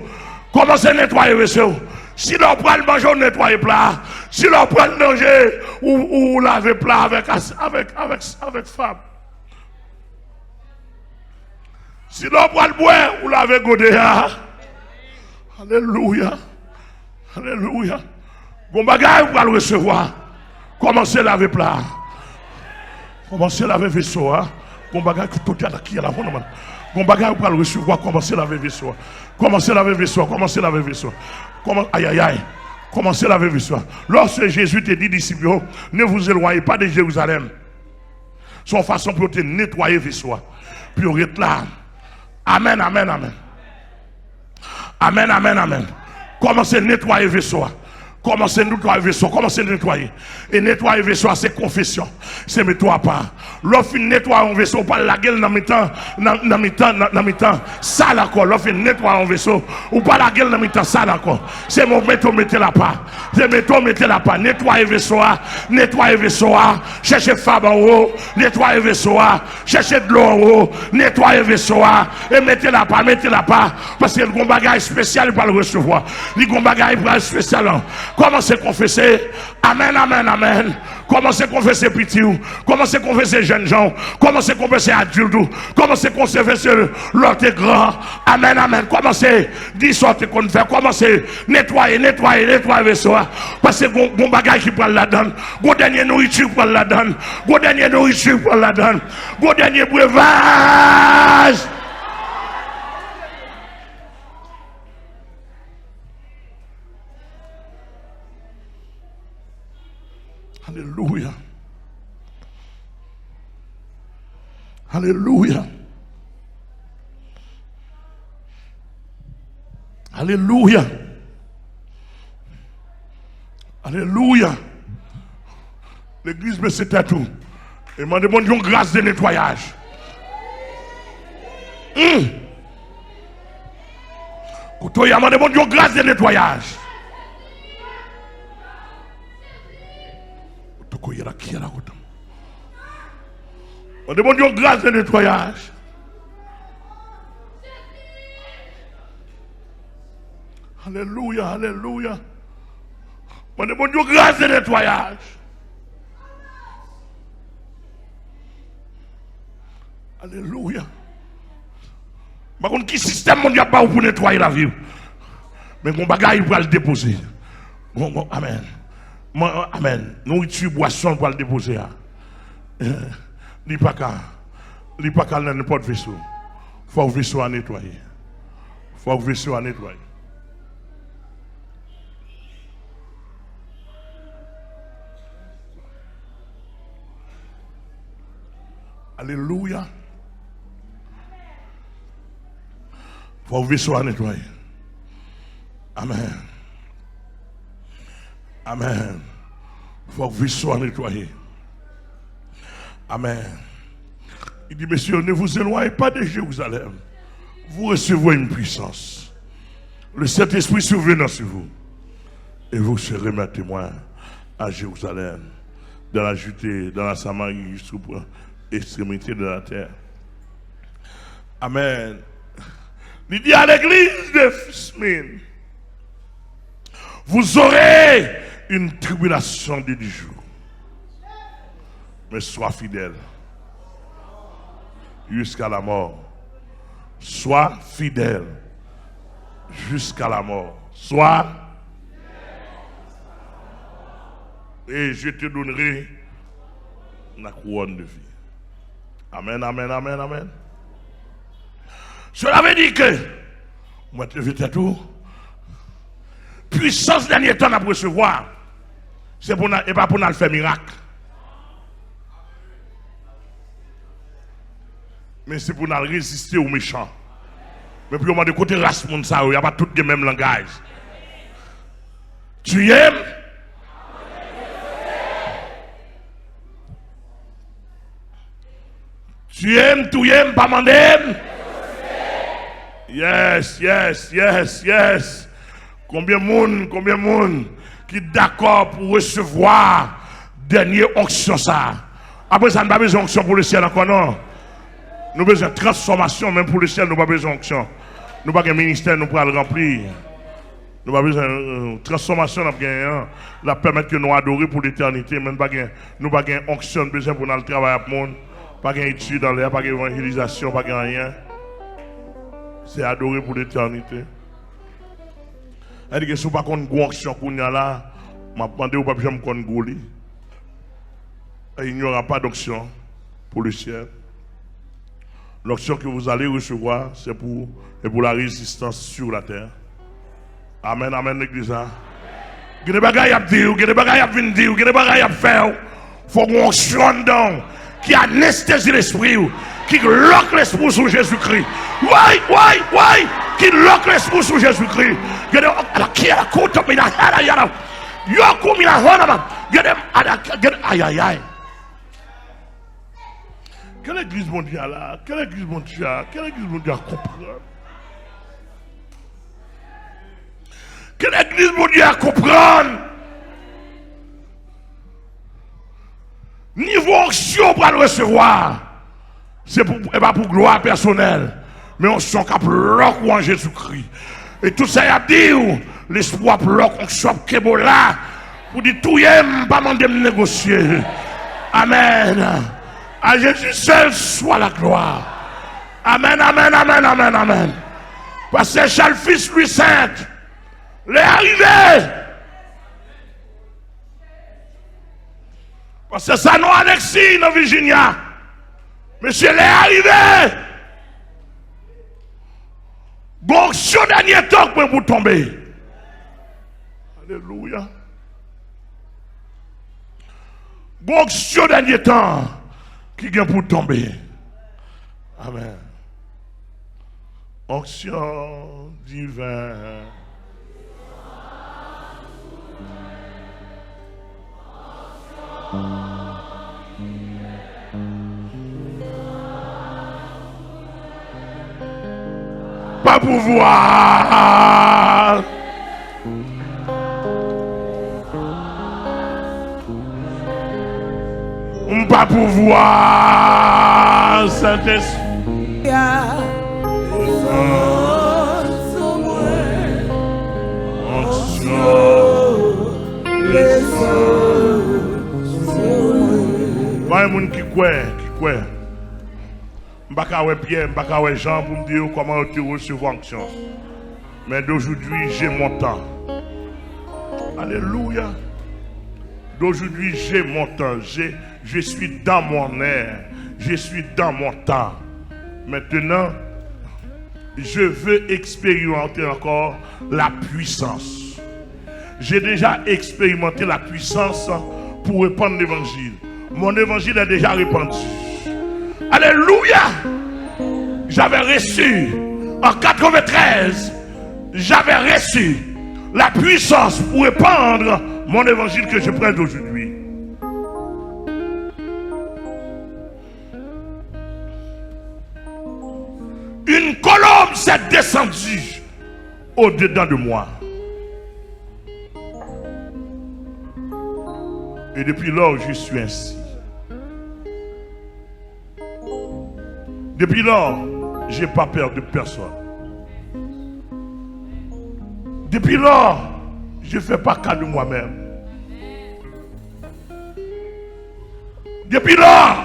Commencez à nettoyer le vaisseau. Si l'on prend le manger, on nettoie le plat. Si l'on prend le manger, ou laver le plat avec femme. Si l'on prend le bois, ou laver le godé. Alléluia. Alléluia. Bon bagage, vous allez le recevoir. Commencez à laver le plat. Commencez à laver le vaisseau. Bon bagage, tout est qui est là. Bon bagage, vous allez le recevoir. Commencez à laver le vaisseau. Commencez à laver le vaisseau. Commencez à laver le vaisseau. Aïe, aïe, aïe. Commencez à laver le vaisseau. Lorsque Jésus te dit, disciples, ne vous éloignez pas de Jérusalem. Son façon pour te nettoyer le vaisseau. Puis on est là. Amen, amen, amen. Amen, amen, amen. Commencez à nettoyer le vaisseau. Commencez à nettoyer le vaisseau. Commencez à nettoyer. Et nettoyer le vaisseau, c'est confession. C'est mettre à part. Lorsque nettoyer un vaisseau, pas la gueule dans mi temps, ça d'accord. Lorsque nettoyer un vaisseau, ou pas la gueule dans mi temps, ça d'accord. C'est mon métaux, mettez la part. C'est métaux, mettez la part. Nettoyer le vaisseau, nettoyer le vaisseau, cherchez femme en haut, nettoyer le vaisseau, cherchez de l'eau en haut, nettoyer le vaisseau, et mettez la part, parce que le bagage spécial, il va le recevoir. Le bagage spécial. Commencez à confesser. Amen, amen, amen. Commencez à confesser petit. Commencez à confesser jeunes gens. Commencez à confesser adultes. Commencez à confesser l'autre grand. Amen, amen. Commencez. Dis sorte qu'on fait. Commencez. Nettoyer le vaisseau. Parce que bon bagage qui prend la donne. Bon dernier nourriture pour la donne. Bon dernier nourriture pour la donne. Bon dernier breuvage. Alléluia. Alléluia. Alléluia. Alléluia. L'église me c'était tout. Et m'a demandé une grâce de nettoyage. Quand il m'a demandé une grâce de nettoyage. On demande une grâce de nettoyage. Alléluia, alléluia. On demande une grâce de nettoyage. Alléluia. Par contre, qui système mondial pas pour nettoyer la vie? Mais mon bagage pour le déposer. Bon, amen. Amen. Nourriture, boisson pour le déposer. Il n'y a pas qu'à n'importe vaisseau. Il faut que le vaisseau soit nettoyé. Il faut que le vaisseau soit nettoyé. Alléluia. Il faut que le vaisseau soit nettoyé. Amen. Amen. Il faut que le vaisseau soit nettoyé. Amen. Il dit, messieurs, ne vous éloignez pas de Jérusalem. Vous recevrez une puissance. Le Saint-Esprit survenant sur vous. Et vous serez mes témoins à Jérusalem, dans la Judée, dans la Samarie, jusqu'aux extrémités de la terre. Amen. Il dit à l'église de Smyrne, vous aurez une tribulation de 10 jours. Mais sois fidèle jusqu'à la mort. Sois fidèle jusqu'à la mort. Sois. Et je te donnerai la couronne de vie. Amen, amen, amen, amen. Cela veut dire que, moi, te veux tout. Puissance dernier temps à recevoir. C'est pour et pas pour nous faire miracle. Mais c'est pour nous résister aux méchants. Mais puis on m'a dit côté race monde ça, il n'y a pas tout le même langage. Tu aimes? Tu aimes, pas m'aimes? Yes, yes, yes, yes. Combien de monde qui est d'accord pour recevoir dernière onction ça? Après ça, nous n'avons pas besoin d'onction pour le ciel encore, non? Nous avons besoin de transformation, même pour le ciel, nous n'avons pas besoin d'onction. Nous n'avons pas un ministère, nous pouvons le remplir. Nous n'avons pas besoin de transformation, nous avons la permettre que nous adorer pour l'éternité. Nous n'avons pas d'onction, besoin pour nous travailler avec le monde. Pas d'études dans l'air, pas d'évangélisation, pas de rien. C'est adorer pour l'éternité. Elle dit que si vous n'avez pas de onction qu'on a là, je vais demander au pape Jean Goli. Il n'y aura pas d'onction pour le ciel. L'onction que vous allez recevoir, c'est pour la résistance sur la terre. Amen, amen, l'église. Il y a des bagages à dire, il y a des bagages à venir dire, il y a des bagages à faire. Il faut qu'on onction dedans, qui anesthésie l'esprit, qui loque l'esprit sur Jésus-Christ. Oui, qui loque l'esprit sur Jésus-Christ. Il y a des qui a la côte, mais il y a la yoko, il y a aïe. Quelle église mondiale là? Quelle église mondiale comprendre? Quelle église mondiale comprendre? Niveau onction pour le recevoir, c'est pas pour gloire personnelle, mais onction qui bloque en Jésus-Christ. Et tout ça, il a dit, l'espoir bloque onction qui est là, pour dire tout y pas demander de négocier. Amen. À Jésus seul soit la gloire. Amen, amen, amen, amen, amen. Parce que Charles Fils Louis Sainte, l'est arrivé. Parce que ça nous annexé dans Virginia. Monsieur l'est arrivé. Bon, sur le dernier temps pour vous tomber. Alléluia. Bon, sur le dernier temps qui vient pour tomber. Amen. Onction divine. Pas pouvoir. Pas pouvoir, Saint-Esprit. Pas un monde qui croit. Pierre, Jean pour me dire comment tu reçois fonction. Mais d'aujourd'hui, j'ai mon temps. Alléluia. D'aujourd'hui, j'ai mon temps. Je suis dans mon air. Je suis dans mon temps. Maintenant, je veux expérimenter encore la puissance. J'ai déjà expérimenté la puissance pour répandre l'évangile. Mon évangile est déjà répandu. Alléluia! J'avais reçu en 93, j'avais reçu la puissance pour répandre mon évangile que je prêche aujourd'hui. Une colombe s'est descendue au-dedans de moi. Et depuis lors, je suis ainsi. Depuis lors, je n'ai pas peur de personne. Depuis lors, je ne fais pas cas de moi-même. Depuis lors,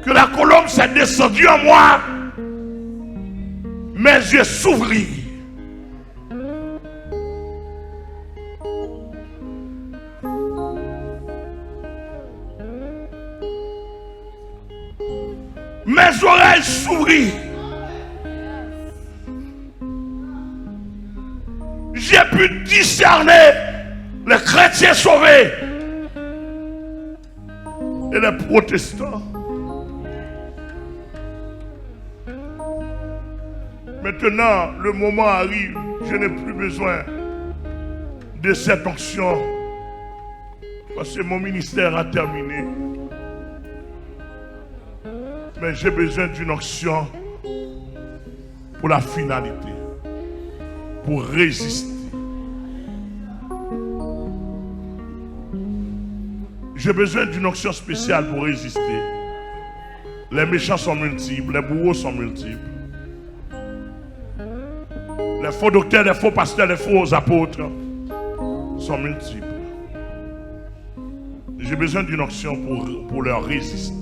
que la colombe s'est descendue en moi, mes yeux s'ouvrirent. Mes oreilles s'ouvrirent. J'ai pu discerner les chrétiens sauvés et les protestants. Maintenant, le moment arrive, je n'ai plus besoin de cette onction parce que mon ministère a terminé. Mais j'ai besoin d'une onction pour la finalité, pour résister. J'ai besoin d'une onction spéciale pour résister. Les méchants sont multiples, les bourreaux sont multiples. Les faux docteurs, les faux pasteurs, les faux apôtres sont multiples. J'ai besoin d'une onction pour leur résister.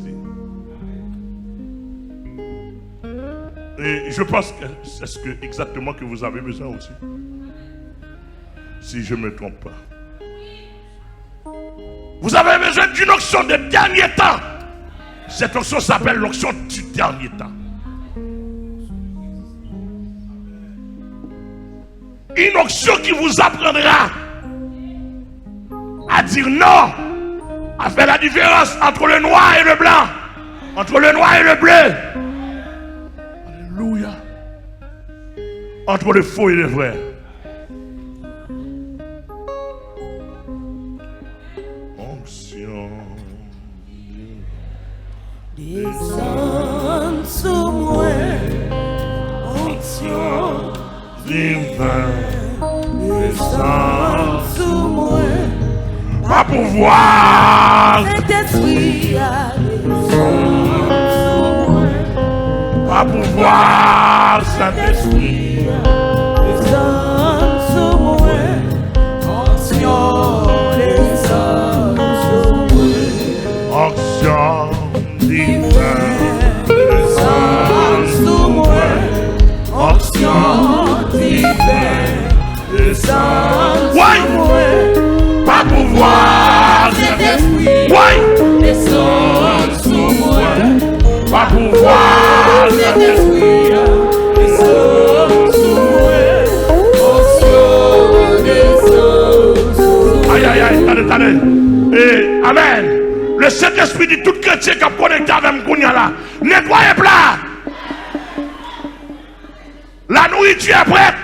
Et je pense que c'est ce que exactement que vous avez besoin aussi. Si je ne me trompe pas. Vous avez besoin d'une onction de dernier temps. Cette onction s'appelle l'onction du dernier temps. Une onction qui vous apprendra à dire non, à faire la différence entre le noir et le blanc, entre le noir et le bleu. Alléluia. Entre le faux et le vrai. Onction. Descends sur moi. Onction divine. Descends sur moi. Pas pouvoir. Saint-Esprit, descends sur moi. Pas pouvoir, Saint-Esprit. Descends sur moi. Onction, descends sur moi. Onction divine. Descends sur moi. Onction divine. Descends sur moi. Pas pouvoir, Saint-Esprit, oui. descends sur moi. Pas pouvoir, Saint-Esprit, descends sur moi. Onction, descends sur moi. aïe, aïe, aïe, attendez. Et amen. Le Saint-Esprit dit tout chrétien qui a connecté avec Kounia là, nettoyez plat. La nourriture est prête.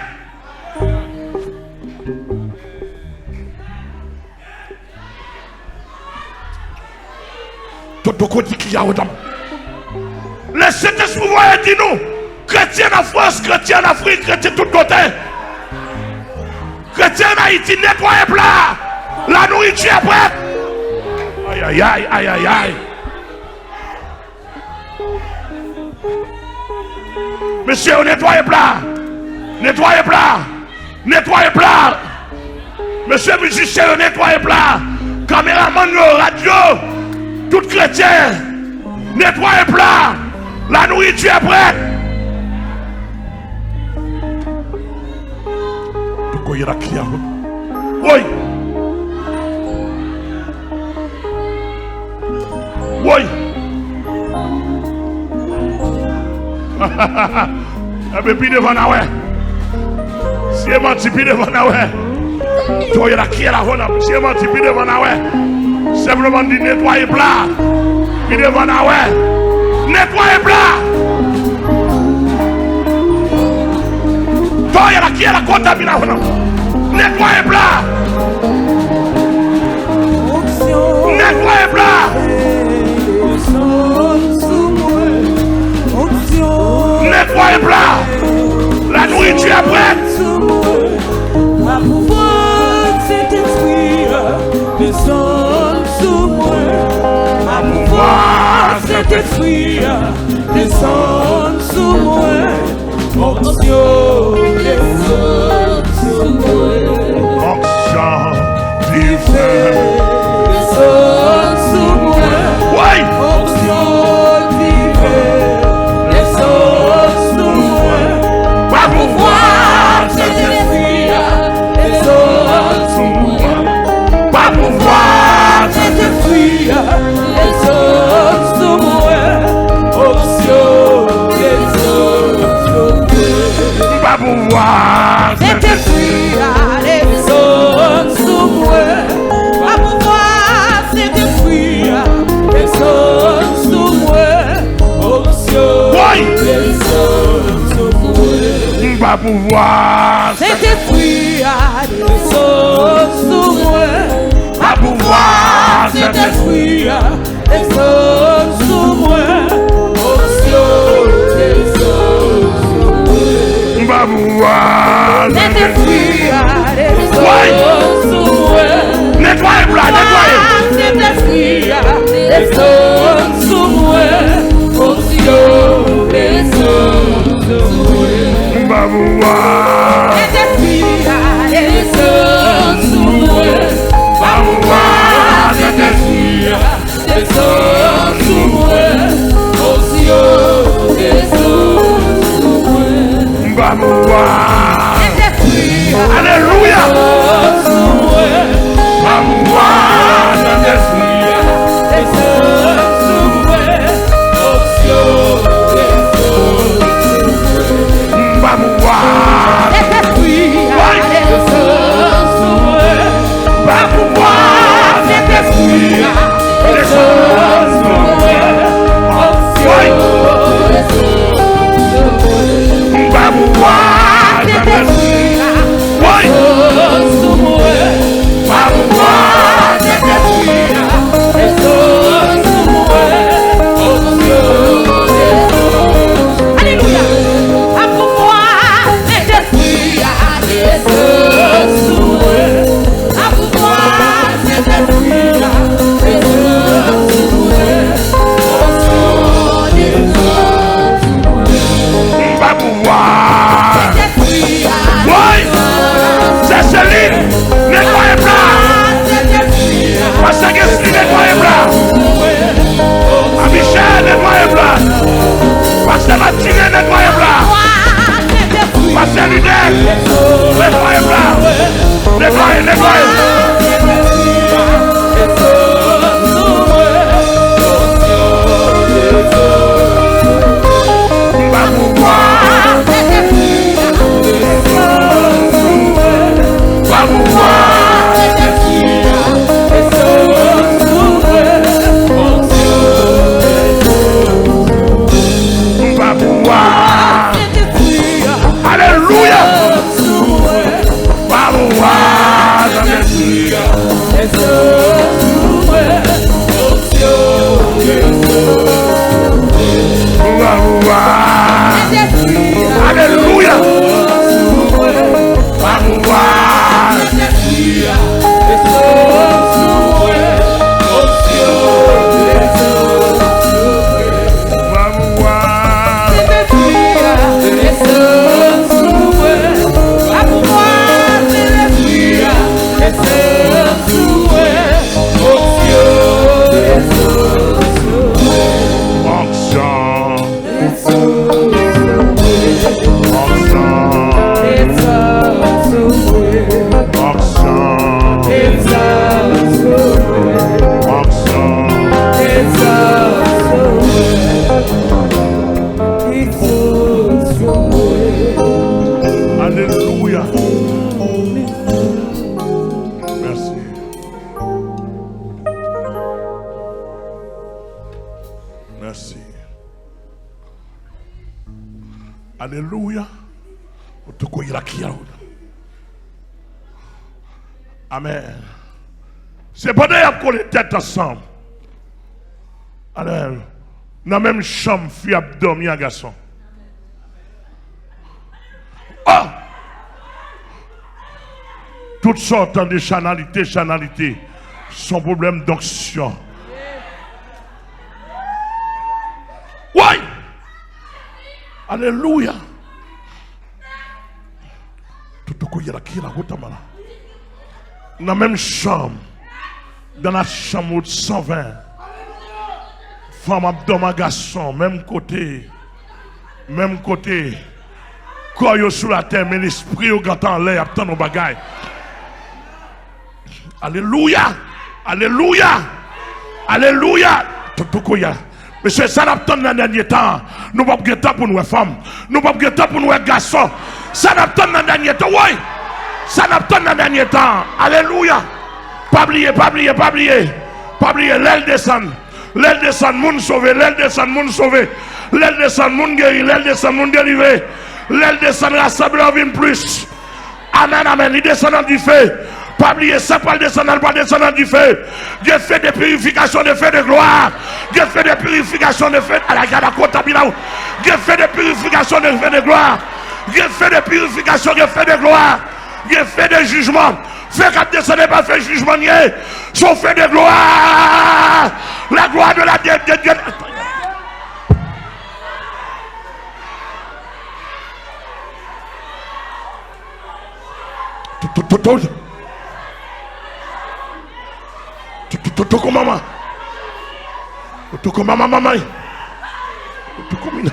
Le Saint-Esprit va dire nous, Chrétien en France, chrétien en Afrique, chrétien de tous côtés. Chrétien en Haïti, nettoyez plat. La nourriture est prête. Aïe, aïe, aïe, aïe, aïe, aïe. Monsieur, nettoyez plat. Nettoyez plat. Nettoyez plat. Monsieur musicien, nettoyez plat. Caméraman, radio. Tout chrétien. Nettoyez plat. La nourriture est prête. Oui. Oui. Et puis devant la ouais. Si elle m'a dit devant la ouais. Toi, il y a qui est la honte. Si elle m'a dit devant la ouais. Simplement dit nettoyer plat. Puis devant la ouais. Nettoyer plat. Toi, il y a qui est la contamination. Nettoyez plat. Nettoyez plat. Nettoyez plat. La nourriture est prête. Ma pouvoir c'est détruire les hommes sous moi. Ma pouvoir c'est détruire les hommes sous moi. Onction des hommes sous moi. Onction du feu. Les hommes sous moi. Oui. Onction du feu. Les hommes sous moi. Ma pouvoir c'est détruire les hommes sous moi. Ma pouvoir C'est détruire les hommes sous moi. Onction des hommes sous moi. ma pouvoir C'est détruire les hommes sous moi. Ma pouvoir c'est détruire les hommes sous moi. Onction Oui. des hommes sous moi. ma pouvoir C'est détruire les hommes sous moi. Ma pouvoir c'est détruire les hommes sous moi. Onction des hommes sous moi. ma pouvoir C'est détruire les Oui. hommes sous moi. nettoyez plat, nettoyez. C'est détruire les hommes sous moi. Onction des hommes sous moi. ma pouvoir C'est détruire les hommes sous moi. Ma pouvoir c'est détruire les hommes sous moi. Onction des hommes sous moi. ma pouvoir C'est détruire Alléluia. les hommes sous moi. Ma pouvoir C'est détruire les hommes sous moi. Onction des hommes sous moi. ma pouvoir C'est détruire les hommes sous moi. ma pouvoir C'est détruire les hommes sous moi. Onction des hommes sous moi. ma pouvoir C'est détruire Oui. les hommes sous moi. ma pouvoir C'est détruire les hommes sous moi. Onction des hommes. Alléluia. À pouvoir c'est détruire les hommes sous moi. À pouvoir c'est détruire les hommes sous moi. Onction des hommes sous moi. ma pouvoir Détruire Oui. C'est Céline. Nettoyez plat. Pasteur Gesli, nettoyez plat. À Michel, nettoyez plat. Pasteur Martinet, nettoyez plat. Pasteur Lidel, nettoyez plat. Nettoyez, nettoyez. ma pouvoir ma pouvoir ma pouvoir Alléluia. Ma pouvoir Alléluia. Amen. C'est pendant qu'on les têtes ensemble. Alors, dans la même chambre, fille a dormi un garçon. Oh! Toutes sortes de chanalité, son problème d'onction. Oui! Alléluia! Dans la même chambre, dans la chambre de 120, femme abdomen garçon, même côté, corps sur la terre, mais l'esprit au grand en l'air, attend nos bagailles. Alléluia! Alléluia! Alléluia! Monsieur, ça n'attend dans le dernier temps. Nous n'avons pas de temps pour nous femmes. Nous n'avons pas de temps pour nous garçons. Ça n'attend dans le dernier temps. Oui! Ça n'attend dans le dernier temps. Alléluia! Pas oublier. L'aile descend, moun sauvé. L'aile descend, moun sauvé. L'aile descend, moun guéri. L'aile descend, moun délivré. L'aile descend, rassemblé en vie plus. Amen. Il descend du feu. Pas oublier, ça pas descendre, pas descendre du feu. Dieu fait des purifications de feu de gloire. Dieu fait des purifications de feu à la garde Dieu fait des purifications de feu de gloire. Dieu fait des purifications de feu de gloire. Dieu fait des jugements. Fait qu'à descendre pas fait jugement nier. Son feu de gloire. La gloire de la Dieu. Toko mama. Toko mama mama. Toko mina.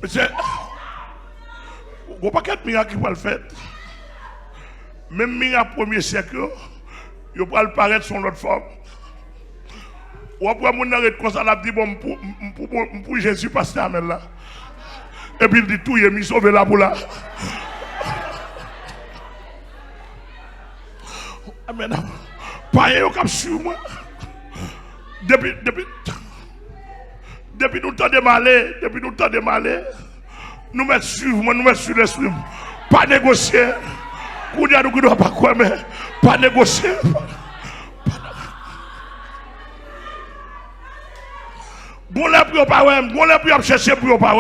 Monsieur, il n'y a pas de miracle qui va le faire. Même miracle premier siècle, il va le paraître sur l'autre forme. Ou après, mon arrêt comme ça, il a dit, bon, pour Jésus, pasteur, amen là. Et puis il dit tout, il est mis sauvé là pour là. Amen. Pas un cap sur moi. Depuis nous temps de malais, nous mettons sur l'esprit. Pas négocier. Nous ne doit pas quoi, mais pas négocier. Bon là pour pas chercher pour pas.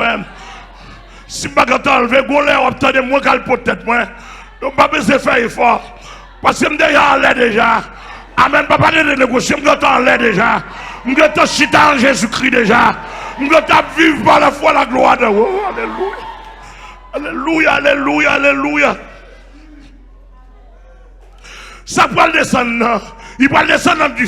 Si je ne enlever, bon là obtenir moins qu'elle peut-être moi. Donc pas besoin de faire effort. Parce que je suis déjà en l'air déjà. Amen, papa de négocier, je suis en l'air déjà. Je suis chita en Jésus-Christ déjà. Je suis vivre par la foi la gloire de Dieu. Alléluia. Alléluia. Ça peut le descendre. Il peut le descendre du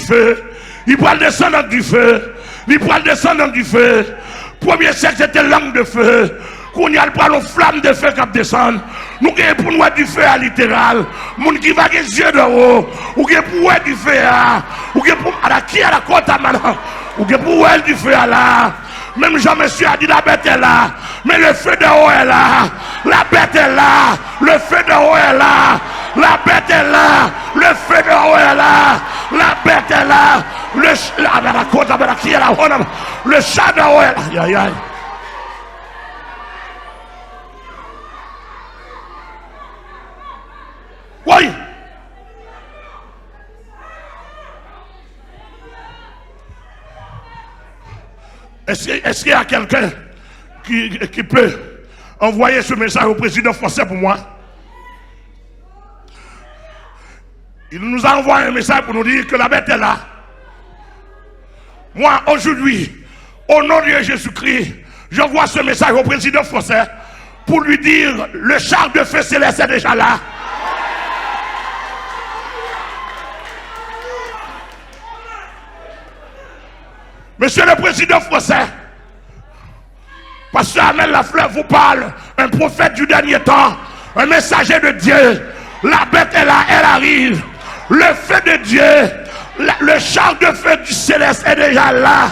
feu. Premier siècle, c'était langue de feu. Qu'on y a le flamme de feu qui descend. Nous avons pour nous du feu à littéral. Moun qui va les yeux de haut. Ou qui pour du feu à. Ou qui pour qui à la côte à maintenant. Ou qui pour du feu à là. Même Jean-Monsieur a dit la bête est là. Mais le feu de haut est là. La bête est là. Le feu de haut est là. La bête est là. Le feu de haut est là. La bête est là. Le chat de haut est là. Aïe aïe. Oui. Est-ce qu'il y a quelqu'un qui peut envoyer ce message au président français pour moi? Il nous a envoyé un message pour nous dire que la bête est là. Moi, aujourd'hui, au nom de Jésus-Christ, j'envoie ce message au président français pour lui dire le char de feu céleste est déjà là. Monsieur le président français, Pasteur Amel Lafleur vous parle, un prophète du dernier temps, un messager de Dieu. La bête est là, elle arrive. Le feu de Dieu, le char de feu du céleste est déjà là.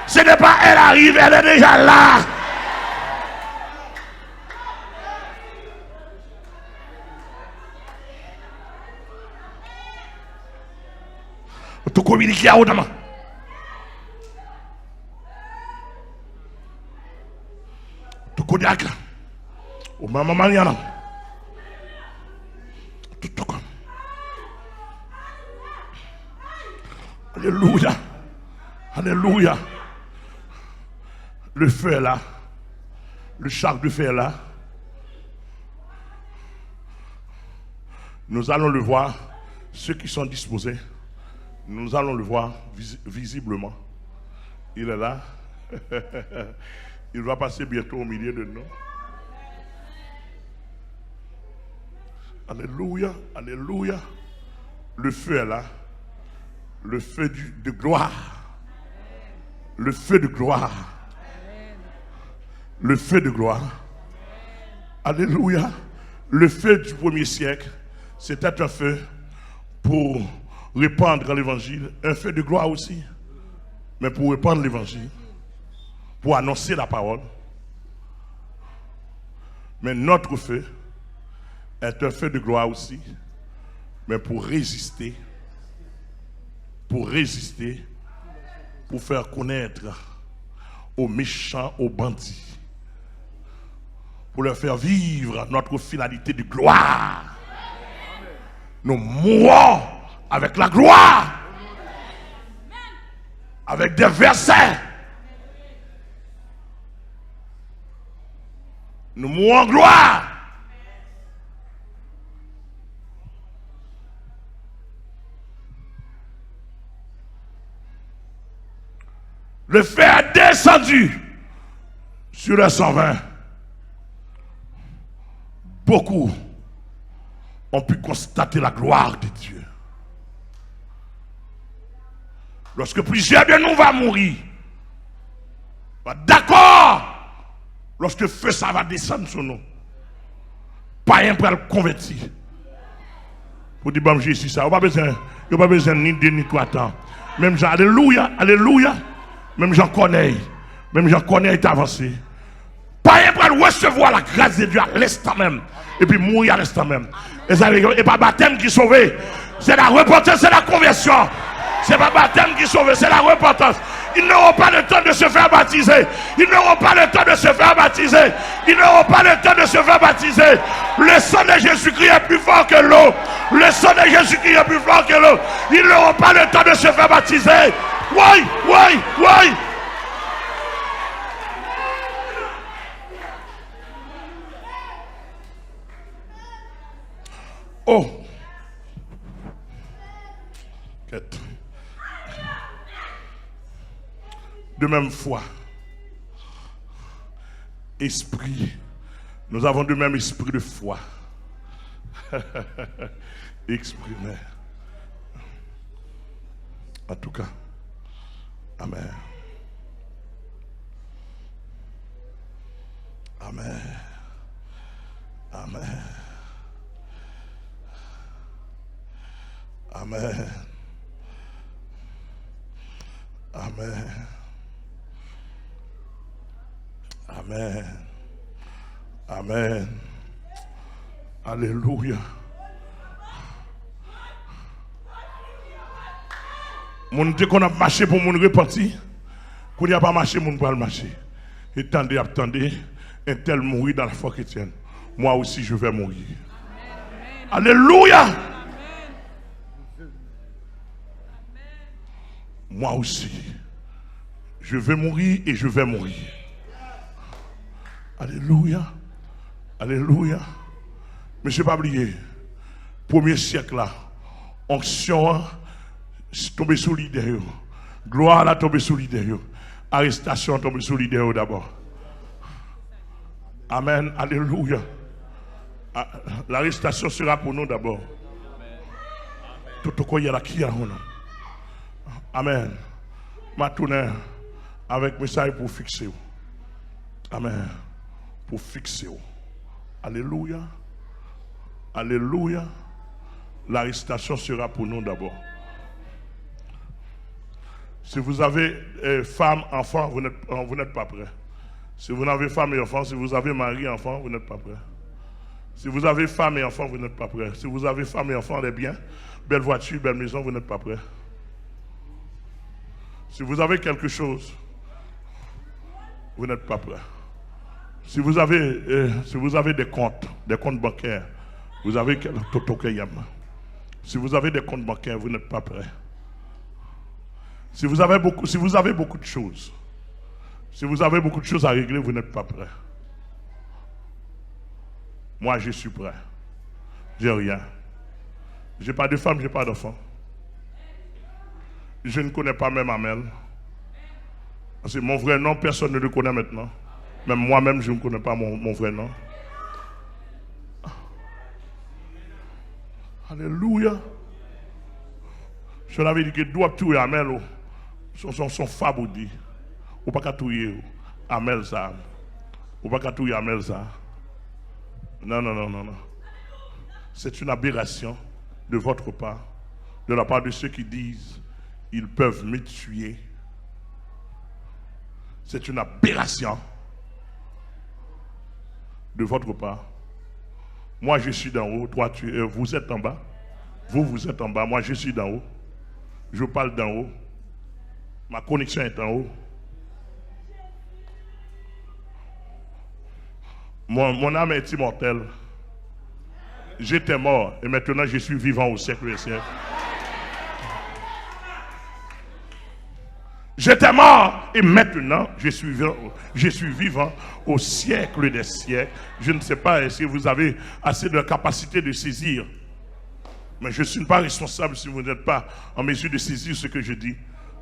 Ce n'est pas elle arrive, elle est déjà là. Tu communiques à autrement. Tu connais à quoi? Au maman Mariana. Tout comme. Alléluia. Alléluia. Le feu est là. Le char de feu est là. Nous allons le voir. Ceux qui sont disposés, nous allons le voir visiblement. Il est là. Il va passer bientôt au milieu de nous. Alléluia. Alléluia. Le feu est là. Le feu de gloire. Le feu de gloire. Le feu de gloire. Alléluia. Le feu du premier siècle, c'était un feu pour répandre l'évangile. Un feu de gloire aussi. Mais pour répandre l'évangile. Pour annoncer la parole. Mais notre feu est un feu de gloire aussi. Mais pour résister. Pour résister. Pour faire connaître aux méchants, aux bandits. Pour leur faire vivre notre finalité de gloire. Nous mourons avec la gloire. Avec des versets. Nous mourons en gloire. Le feu est descendu sur les 120. Beaucoup ont pu constater la gloire de Dieu. Lorsque plusieurs de nous vont mourir, d'accord, lorsque le feu ça va descendre sur nous, pas un pour le convertir. Pour dire, bon, Jésus, ça, il n'y a pas besoin ni de ni trois temps. Même Jean, alléluia, alléluia, même j'en connais est avancé. Pas un pour recevoir la grâce de Dieu à l'instant même, et puis mourir à l'instant même. Et pas baptême qui sauve, c'est la repentance, c'est la conversion. C'est pas baptême qui sauve, c'est la repentance. Ils n'auront pas le temps de se faire baptiser. Ils n'auront pas le temps de se faire baptiser. Ils n'auront pas le temps de se faire baptiser. Le sang de Jésus-Christ est plus fort que l'eau. Le sang de Jésus-Christ est plus fort que l'eau. Ils n'auront pas le temps de se faire baptiser. Oui, oui, oui. Oh. Quête. De même foi, esprit, nous avons de même esprit de foi. Exprimé. En tout cas, amen. Amen. Amen. Amen. Amen. Amen. Amen. Alléluia. Mon Dieu qu'on a marché pour mon repentir, qu'on n'y a pas marché, mon pas le marcher. Attendez, un tel mourir dans la foi chrétienne. Moi aussi je vais mourir. Amen. Alléluia. Amen. Moi aussi, je vais mourir et je vais mourir. Alléluia. Alléluia. Mais je n'ai pas oublié. Premier siècle là, onction tombé sous l'idée. Gloire là tombé sous l'idée. Arrestation tombé sous l'idée d'abord. Amen. Alléluia. L'arrestation sera pour nous d'abord. Tout ce qu'il y a là qui a nous. Amen. Ma tournée avec message pour fixer. Amen. Pour fixer. Alléluia. Alléluia. L'arrestation sera pour nous d'abord. Si vous avez femme, enfant, vous n'êtes pas prêt. Si vous n'avez femme et enfant, si vous avez mari, enfant, vous n'êtes pas prêt. Si vous avez femme et enfant, vous n'êtes pas prêt. Si vous avez femme et enfant, les biens, belle voiture, belle maison, vous n'êtes pas prêt. Si vous avez quelque chose, vous n'êtes pas prêt. Si vous avez des comptes bancaires, vous avez si vous avez des comptes bancaires, vous n'êtes pas prêt. Si vous avez beaucoup de choses, si vous avez beaucoup de choses à régler, vous n'êtes pas prêt. Moi, je suis prêt. J'ai rien. J'ai pas de femme, j'ai pas d'enfant. Je ne connais pas même Amel. Parce que mon vrai nom, personne ne le connaît maintenant. Même moi-même, je ne connais pas mon vrai nom. Alléluia. Je l'avais dit que doit tout Amel. Son faboudi. Ou pas qu'à tout Amel ça. Ou pas qu'à tout Amel ça. Non. C'est une aberration de votre part, de la part de ceux qui disent ils peuvent me tuer. C'est une aberration de votre part. Moi je suis d'en haut, toi vous êtes en bas. Vous êtes en bas, moi je suis d'en haut. Je parle d'en haut. Ma connexion est en haut. Mon âme est immortelle. J'étais mort et maintenant je suis vivant au siècle des siècles. J'étais mort et maintenant je suis vivant au siècle des siècles. Je ne sais pas si vous avez assez de capacité de saisir. Mais je ne suis pas responsable si vous n'êtes pas en mesure de saisir ce que je dis.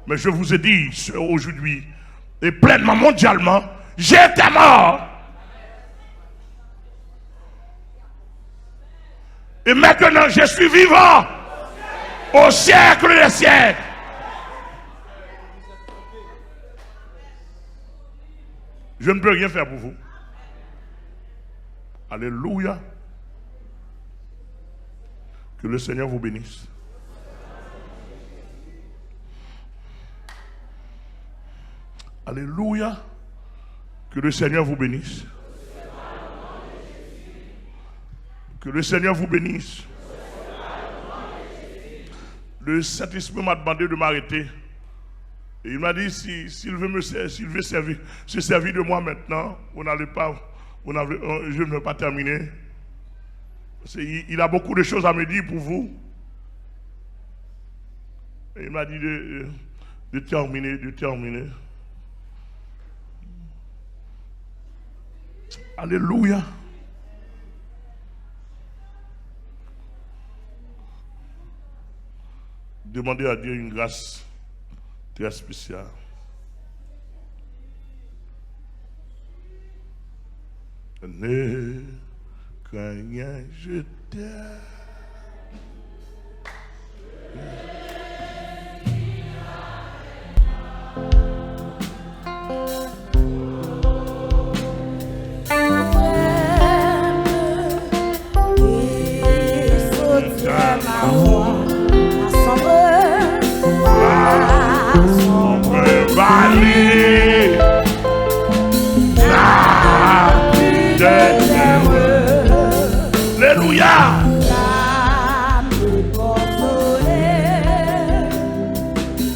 Mais je vous ai dit aujourd'hui, et pleinement, mondialement, j'étais mort. Et maintenant, je suis vivant au siècle des siècles. Je ne peux rien faire pour vous. Alléluia. Que le Seigneur vous bénisse. Alléluia. Que le Seigneur vous bénisse. Que le Seigneur vous bénisse. Le Saint-Esprit m'a demandé de m'arrêter. Et il m'a dit, s'il veut se servir de moi maintenant, je ne vais pas terminer. Il a beaucoup de choses à me dire pour vous. Et il m'a dit de terminer. Alléluia. Demandez à Dieu une grâce très spéciale. Ne crains rien, je t'aime. Alléluia.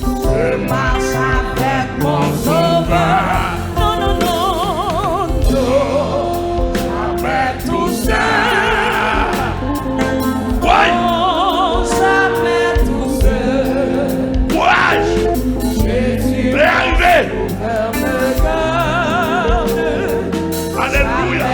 Je marche avec mon sauveur. Non. Jamais tout seul. Jamais tout seul. Ouais. Jésus est arrivé. Alléluia.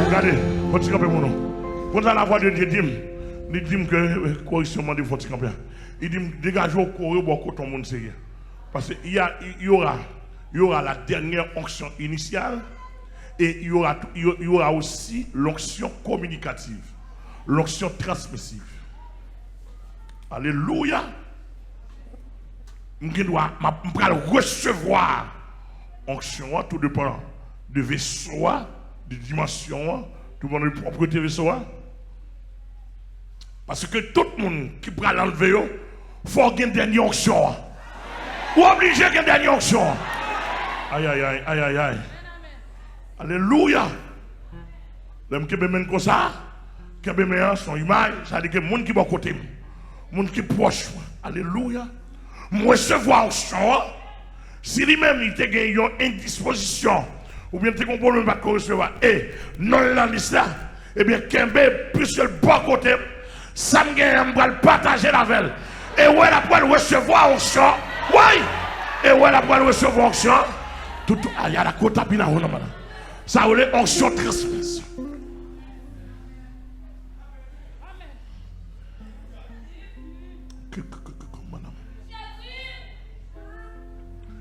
Regardez, continuez mon nom. Vous avez la voix de Dieu, dit, Il dit que correction de votre campagne. Il dit dégagez au courrier pour que tout le monde sait. Parce qu'il y aura la dernière onction initiale et il y aura aussi l'onction communicative, l'onction transmissive. Alléluia. Je dois recevoir l'onction, tout dépend de vaisseau, de dimension, tout le monde de propriété vaisseau. Parce que tout le monde qui prend l'enlever, il faut qu'il y ait une dernière onction. Ou obligé qu'il y ait une dernière onction. Aïe, aïe, aïe, aïe, aïe, aïe. Alléluia. L'homme qui est comme ça, qui est son image, ça veut dire que les gens qui sont à côté, les gens qui sont proches. Alléluia. Moi, recevoir onction, si lui-même il te gagne une indisposition, ou bien tu comprends même pas qu'on recevoir, et non la liste là, eh bien, Kembe, plus le bon côté, ça me gagne, on le partager la veille. Et où elle a pu recevoir onction, oui, et où elle a pu recevoir onction, tout, il y a la côte à Pina, ça voulait onction transmise.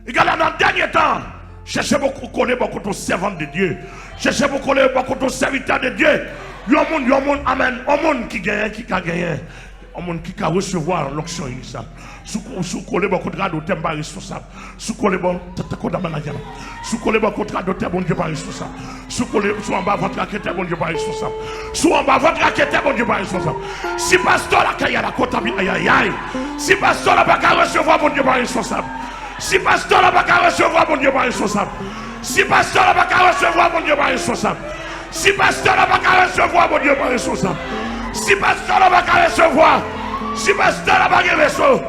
Et dans le dernier temps, cherchez beaucoup de connaître beaucoup de servants de Dieu. Cherchez beaucoup de connaître beaucoup de serviteurs de Dieu. Il y a un monde, amen, un monde qui gagne, qui a gagné. Un monde qui a recevoir l'onction initiale. Sous coller beaucoup de grades, t'es pas responsable. Sous coller beaucoup de grades, t'es bon Dieu pas responsable. Sous coller, sous en bas votre raquette, bon Dieu pas responsable. Sous en bas votre raquette, bon Dieu pas responsable. Si pasteur la caille à la côte, aïe aïe aïe. Si pasteur la pas recevoir, bon Dieu pas responsable. Si pasteur n'a pas qu'à recevoir, mon Dieu pas responsable. Si pasteur n'a pas qu'à recevoir, mon Dieu pas responsable. Si pasteur n'a pas qu'à recevoir, mon Dieu pas responsable. Si pasteur n'a pas qu'à recevoir, si pasteur n'a pas qu'à recevoir,